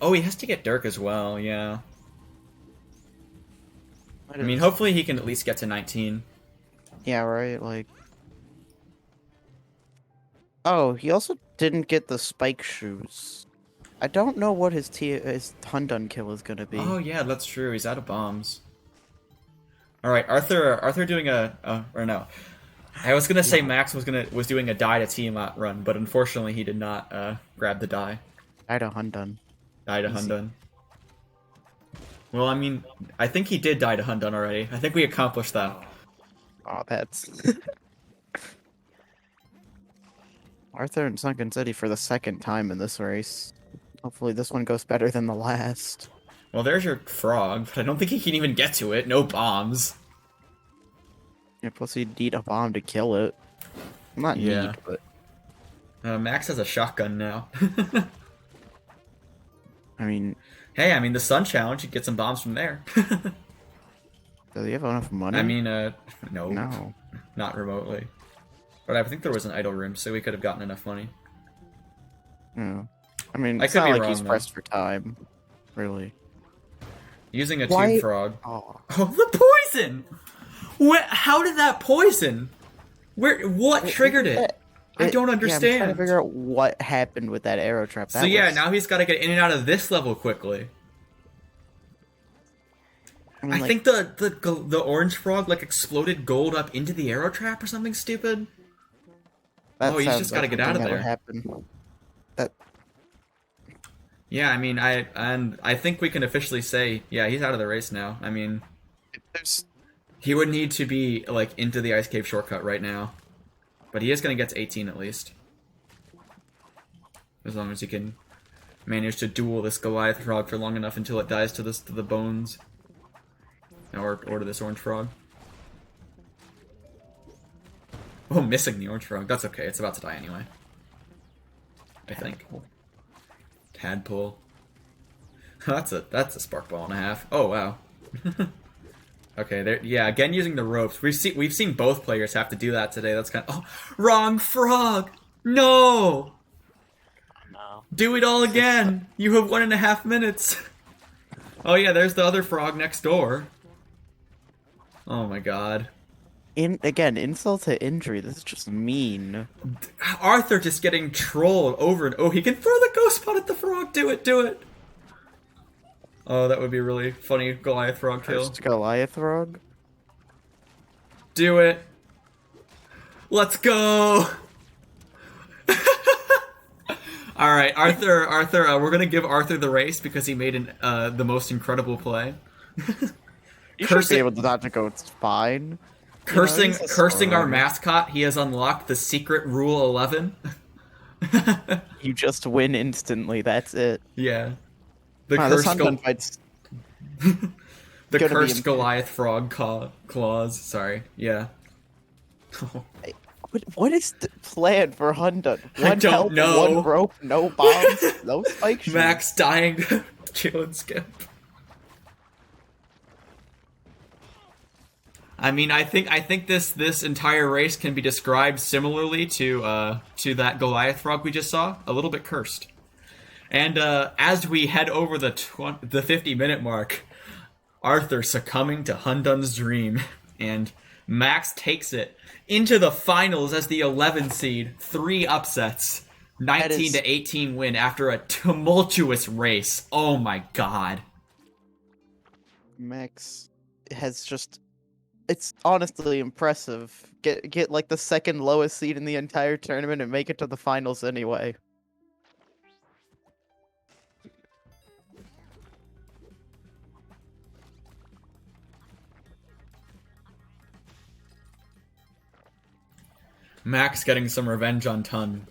Oh, he has to get Dirk as well. Yeah. I mean, hopefully he can at least get to 19. yeah, right. Like, oh, he also didn't get the spike shoes. I don't know what his Hundun kill is gonna be. Oh yeah, that's true. He's out of bombs. All right, Arthur doing or no. I was gonna say Max was doing a die to Tiamat run, but unfortunately he did not grab the die. I don't Hundun. Die to Easy. Hundun. Well, I mean, I think he did die to Hundun already. I think we accomplished that. Oh, that's Arthur and Sunken City for the second time in this race. Hopefully this one goes better than the last. Well, there's your frog, but I don't think he can even get to it. No bombs. Yeah, plus you need a bomb to kill it. Not Yeah. need, but Max has a shotgun now. I mean, Hey, I mean, the Sun Challenge, you get some bombs from there. does he have enough money? I mean, no. no. Not remotely. But I think there was an idle room, so we could have gotten enough money. No. I mean, I it's could not be like wrong, he's though. pressed for time, really. Using a Why- tube frog. Oh, Oh, the poison! How did that poison? What triggered it? I don't Yeah, I'm understand. trying to figure out what happened with that arrow trap. So That yeah, was- now he's got to get in and out of this level quickly. I mean, I like, think the orange frog like exploded gold up into the arrow trap or something stupid. that oh, he's sounds just gotta like get out of something that there. would happen. That Yeah, I mean, I think we can officially say, yeah, he's out of the race now. I mean, There's he would need to be like into the ice cave shortcut right now, but he is going to get to 18 at least, as long as he can manage to duel this Goliath frog for long enough until it dies to the bones, or to this orange frog. Oh, missing the orange frog. That's okay. It's about to die anyway. I think. Tadpole. That's a spark ball and a half. Oh wow. Okay, there. Yeah, again using the ropes. We've seen both players have to do that today. That's kind of. Oh, wrong frog. No. no. Do it all again. You have 1.5 minutes. Oh yeah, there's the other frog next door. Oh my god. Again, insult to injury. This is just mean. Arthur just getting trolled over and oh, he can throw the ghost spot at the frog. Do it, do it. Oh, that would be a really funny Goliath frog kill. First Goliath frog. Do it. Let's go. All right, Arthur. We're gonna give Arthur the race because he made the most incredible play. You should be able to not to go. It's fine. Cursing our mascot. He has unlocked the secret Rule 11. You just win instantly. That's it. Yeah. The Wow, cursed the gonna cursed be Goliath frog claws. Sorry. Yeah. What is the plan for Hundun? I don't Help, know. one rope, no bombs, no spike shoot. Max dying to kill and skip. I mean, I think this entire race can be described similarly to that Goliath frog we just saw, a little bit cursed. And as we head over the 50-minute mark, Arthur succumbing to Hundun's dream, and Max takes it into the finals as the 11 seed, 3 upsets, 19 to 18 win after a tumultuous race. Oh my god. Max has just, it's honestly impressive. Get like the second lowest seed in the entire tournament and make it to the finals anyway. Max getting some revenge on Tun.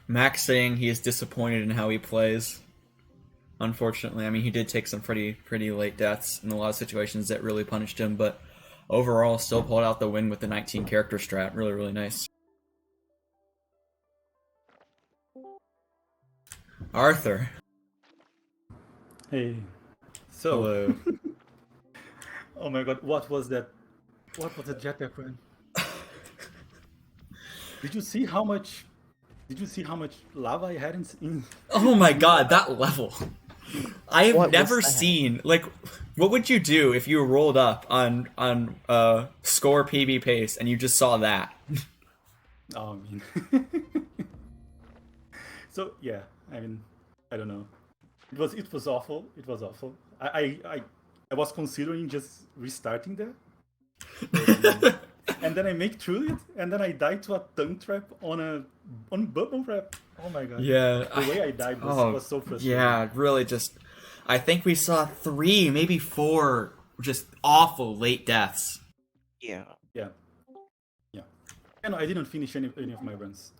Max saying he is disappointed in how he plays. Unfortunately, I mean, he did take some pretty late deaths in a lot of situations that really punished him, but overall still pulled out the win with the 19 character strat. Really, really nice. Arthur. Hey. So. Hello. Oh my god, what was that? What was the jetpack run? Did you see how much? Did you see how much lava I had in? Oh my god, that level. I have What never was that? seen, like, what would you do if you rolled up on score PB pace and you just saw that? Oh, I mean. So yeah, I mean, I don't know. It was awful. It was awful. I was considering just restarting there. And then I make through it, and then I died to a tongue trap on bubble wrap. Oh my god. Yeah. The way I died was so frustrating. Yeah, really just... I think we saw 3, maybe 4 just awful late deaths. Yeah. Yeah. Yeah. And I didn't finish any of my runs.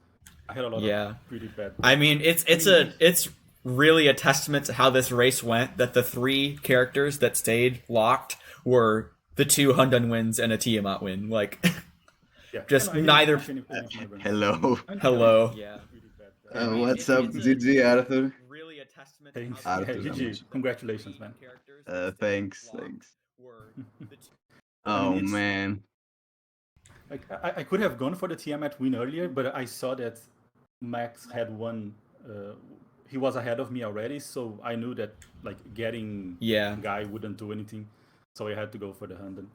I had a lot Yeah. of pretty bad. I mean, it's really a testament to how this race went that the 3 characters that stayed locked were the 2 Hundun wins and a Tiamat win. Like, Yeah. just And I didn't neither... finish any of my runs. Hello. Hello. Yeah. Pretty bad. I mean, What's up, it's a GG, Arthur? really a testament Thanks. to how Arthur, Hey, how GG. much? Congratulations, man. characters that stayed Thanks, locked thanks. were the 2 Oh, it's- man. Like I could have gone for the Tiamat win earlier, but I saw that Max had won he was ahead of me already, so I knew that like getting Yeah. guy wouldn't do anything, so I had to go for the Hunden.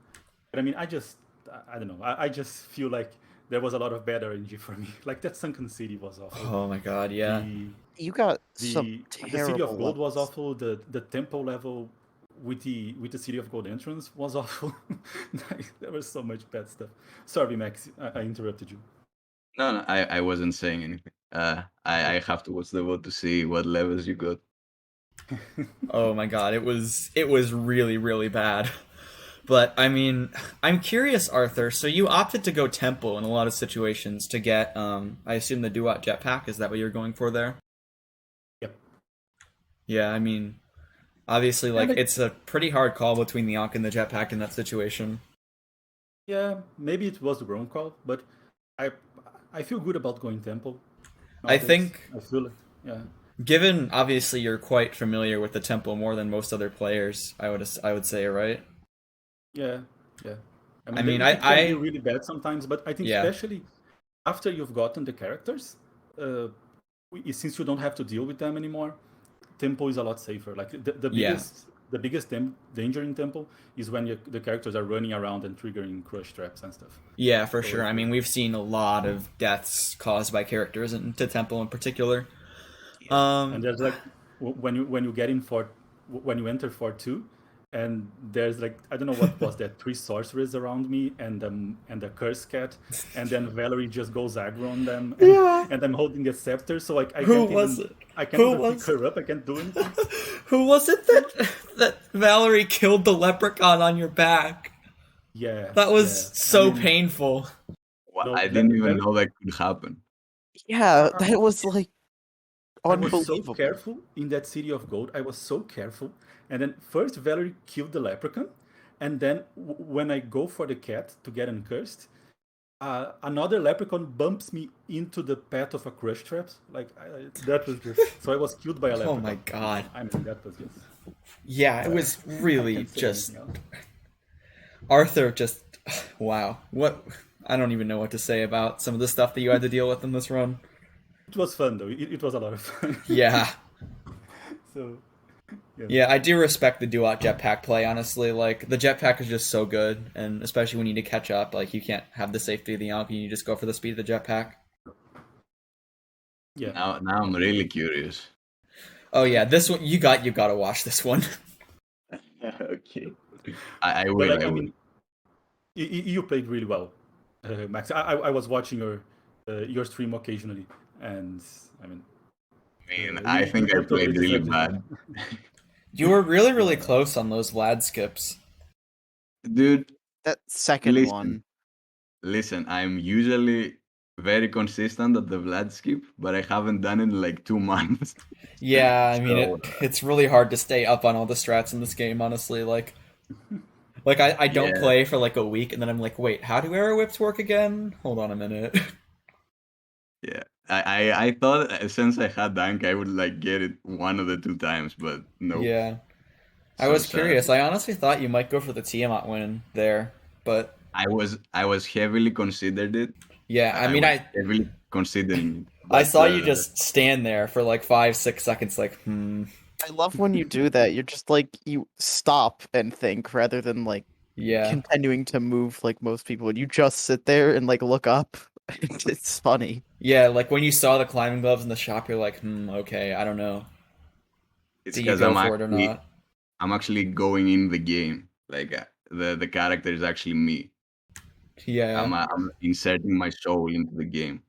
But I mean, I don't know. I just feel like there was a lot of bad RNG for me. Like that Sunken City was awful. Oh my god, yeah. The You got some the City of terrible Gold was levels. awful. The temple level with the City of Gold entrance was awful. Like, there was so much bad stuff. Sorry, Max, I interrupted you. No, I wasn't saying anything. I have to watch the vote to see what levels you got. Oh my god, it was really, really bad. But I mean, I'm curious, Arthur. So you opted to go temple in a lot of situations to get, I assume the Duat jetpack. Is that what you're going for there? Yep. Yeah, I mean, obviously, like but- it's a pretty hard call between the Ankh and the jetpack in that situation. Yeah, maybe it was the wrong call, but I I feel good about going temple. I nowadays. think, I feel it. Yeah. given obviously you're quite familiar with the temple more than most other players, I would say, right? Yeah, yeah. I mean, it can be I really bad sometimes, but I think yeah. especially after you've gotten the characters, since you don't have to deal with them anymore, tempo is a lot safer. Like the Yeah. biggest danger in tempo is when the characters are running around and triggering crush traps and stuff. Yeah, for So sure. I mean, we've seen a lot of deaths caused by characters into temple in particular. And there's like when you get in for when you enter for 2, and there's like I don't know what was that 3 sorcerers around me and the curse cat, and then Valerie just goes aggro on them, and, Yeah. and I'm holding the scepter, so like I Who can't was even it? I can't Who even pick was- her up. I can't do anything. Who was it that Valerie killed the leprechaun on your back? Yeah, That was yeah. so I mean, painful. Well, No, I didn't even that- know that could happen. Yeah, that was like I was so unbelievable. careful in that City of Gold. I was so careful. And then first Valerie killed the leprechaun. And then when I go for the cat to get uncursed, another leprechaun bumps me into the path of a crush trap. Like, that was just... So I was killed by a leprechaun. Oh my god. I mean, that was just... Yeah, it was I really can't say just anything else. Arthur just wow. What I don't even know what to say about some of the stuff that you had to deal with in this run. It was fun, though. It was a lot of fun. Yeah. So... Yeah, I do respect the Duat jetpack play, honestly. Like, the jetpack is just so good, and especially when you need to catch up, like, you can't have the safety of the Ankh, you just go for the speed of the jetpack. Yeah. Now I'm really curious. Oh yeah, this one, you gotta watch this one. Okay. I But will. like, I I will. mean, you played really well, Max. I was watching your stream occasionally, and I mean, I think I you totally played really deserved it. bad. You were really, really close on those Vlad skips. Dude, That second Listen. one. listen, I'm usually very consistent at the Vlad skip, but I haven't done it in like 2 months. Yeah, I mean, So, it's really hard to stay up on all the strats in this game, honestly. Like I don't Yeah. play for like a week, and then I'm like, wait, how do arrow whips work again? Hold on a minute. Yeah. I thought since I had Dank, I would like get it 1 of the 2 times, but no. Yeah. I So was sad. curious. I honestly thought you might go for the Tiamat win there, but I was heavily considered it. yeah, I mean, was heavily considering it. I but, saw you just stand there for like 5-6 seconds, like, I love when you do that. You're just like you stop and think rather than like yeah. continuing to move like most people. You just sit there and like look up. It's funny. Yeah, like when you saw the climbing gloves in the shop, you're like, okay, I don't know. It's Do you because go for it or not? I'm actually going in the game. Like the character is actually me. Yeah. I'm inserting my soul into the game.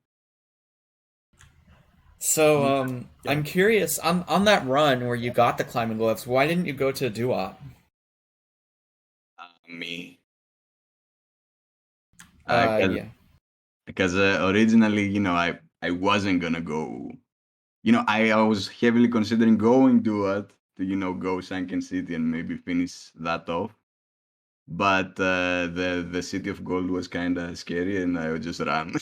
So, Yeah. I'm curious, on that run where you got the climbing gloves, why didn't you go to Duat? Me. 'Cause- Yeah. Because originally, I wasn't gonna go. I was heavily considering going to it to go Sunken City and maybe finish that off. But the City of Gold was kind of scary, and I would just ran.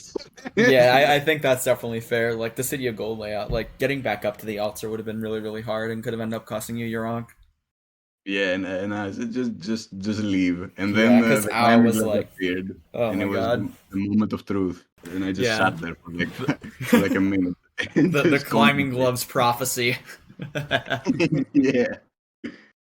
Yeah, I think that's definitely fair. Like, the City of Gold layout, like, getting back up to the altar would have been really, really hard and could have ended up costing you your Ankh. Yeah, and I said just leave, and Yeah, then 'cause the Al climbing was gloves like, appeared, oh and my it was god. the moment of truth, and I just Yeah. sat there for like for like a minute. The Just climbing completely- gloves prophecy. Yeah.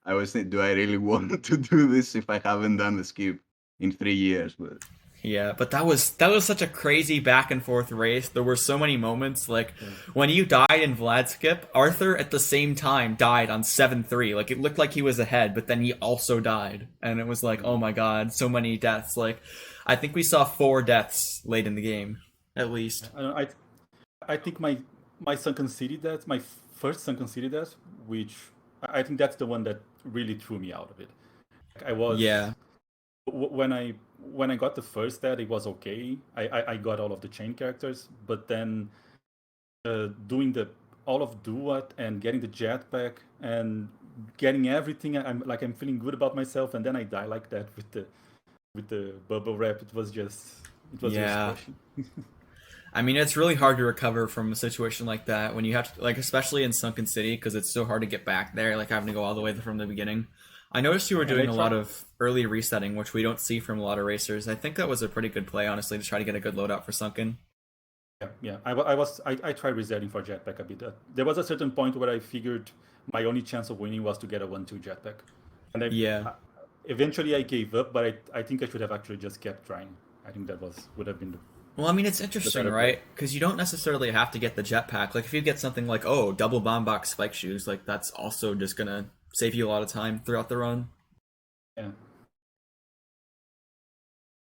I was thinking, do I really want to do this if I haven't done the skip in 3 years? But Yeah, but that was such a crazy back and forth race. There were so many moments like Yeah. when you died in Vlad's skip, Arthur at the same time died on 7-3. Like it looked like he was ahead, but then he also died. And it was like, oh my god, so many deaths. Like I think we saw 4 deaths late in the game, at least. I think my sunken city death, my first sunken city death, which I think that's the one that really threw me out of it. Like, I Yeah. was when I got the first death, it was okay. I got all of the chain characters, but then doing the all of Duat and getting the jetpack and getting everything, I'm feeling good about myself, and then I die like that with the bubble wrap. It was just Yeah. crushing. I mean, it's really hard to recover from a situation like that when you have to, like, especially in Sunken City, because it's so hard to get back there, like having to go all the way from the beginning. I noticed you were And doing I a tried- lot of early resetting, which we don't see from a lot of racers. I think that was a pretty good play, honestly, to try to get a good loadout for Sunken. Yeah. I tried resetting for jetpack a bit. There was a certain point where I figured my only chance of winning was to get a 1-2 jetpack, and Yeah. eventually I gave up. But I think I should have actually just kept trying. I think that would have been Well, I mean, it's interesting, better right? Because you don't necessarily have to get the jetpack. Like, if you get something like, oh, double bomb box spike shoes, like, that's also just gonna save you a lot of time throughout the run. yeah.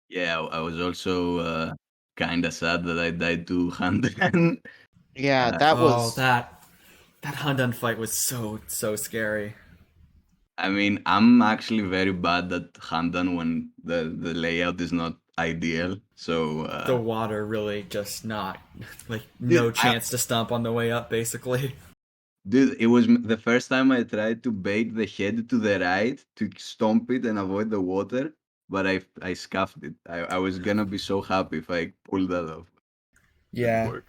yeah, I was also kind of sad that I died to Handan. Yeah, Uh, that Oh, was. that Handan fight was so scary. I mean, I'm actually very bad at Handan when the layout is not ideal. So The water really just not, like, Dude, no chance to stomp on the way up, basically. dude, it was the first time I tried to bait the head to the right to stomp it and avoid the water, but I scuffed it. I was gonna be so happy if I pulled that off. Didn't Yeah. work.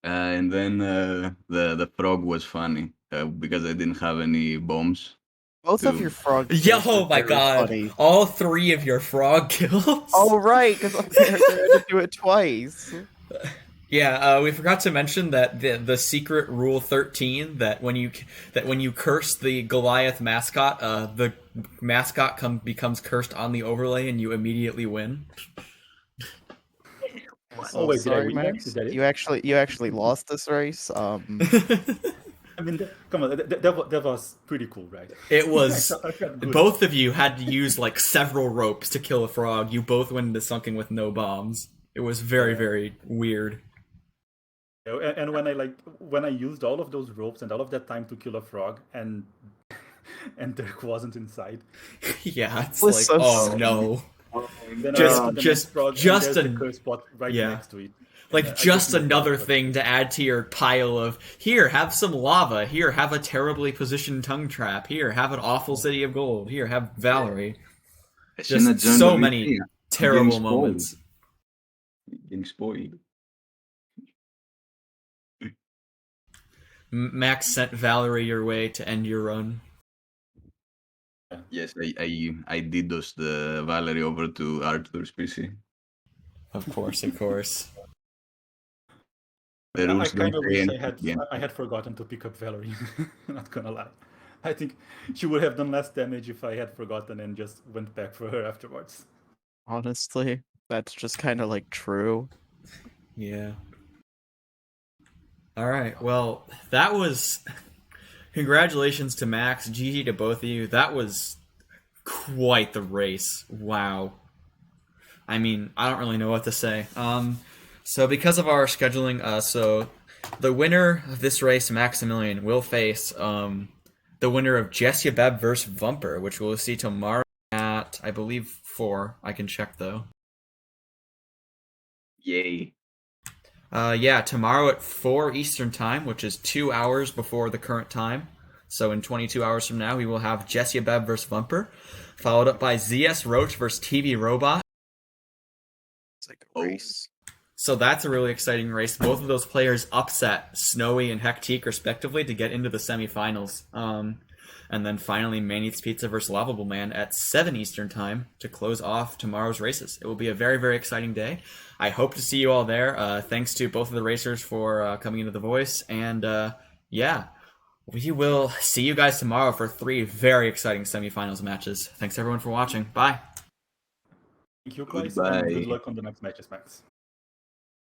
And then the frog was funny because I didn't have any bombs. Both of to- your frog Yeah, kills were oh my very god. funny. All 3 of your frog kills. Oh right, because they had to do it twice. Yeah, we forgot to mention that the secret rule 13 that when you curse the Goliath mascot, the mascot becomes cursed on the overlay and you immediately win. Oh, wait, did I sorry, win that? Max. Is that it? You actually lost this race. I mean, come on, that was pretty cool, right? It was I felt good. both of you had to use like several ropes to kill a frog. You both went into Sunken with no bombs. It was very weird. And when I used all of those ropes and all of that time to kill a frog, and Dirk wasn't inside. Yeah, it's was like, so oh sad. no. Then Just- I went to the just- next frog, just and there's an- the curse spot right yeah. next to it. Like, I just just another thought- thing to add to your pile of, here, have some lava. Here, have a terribly positioned tongue trap. Here, have an awful city of gold. Here, have Valerie. I shouldn't have Just joined so the many meeting. I'm terrible getting spoiled. moments. Getting spoiled. Max sent Valerie your way to end your run. Yes, I DDoS the Valerie over to Artur's PC. Of course. The I rules kind don't of say wish anything. I had forgotten to pick up Valerie. Not gonna lie. I think she would have done less damage if I had forgotten and just went back for her afterwards. Honestly, that's just kind of like true. Yeah. Alright, well, that was... Congratulations to Max, GG to both of you. That was quite the race. Wow. I mean, I don't really know what to say. So because of our scheduling, so the winner of this race, Maximilian, will face the winner of Jessia Beb versus Vumper, which we'll see tomorrow at, I believe, 4. I can check, though. Yay. Yeah, tomorrow at 4 Eastern Time, which is 2 hours before the current time. So in 22 hours from now, we will have Jessia Beb versus Vumper, followed up by ZS Roach versus TV Robot. It's like Oh. a race. So that's a really exciting race. Both of those players upset Snowy and Hectique respectively to get into the semifinals. And then finally, Man Eats Pizza versus Lovable Man at 7 Eastern Time to close off tomorrow's races. It will be a very, very exciting day. I hope to see you all there. Thanks to both of the racers for coming into The Voice. And yeah, we will see you guys tomorrow for 3 very exciting semifinals matches. Thanks everyone for watching. Bye. Thank you, guys, and good Goodbye. luck on the next matches, Max.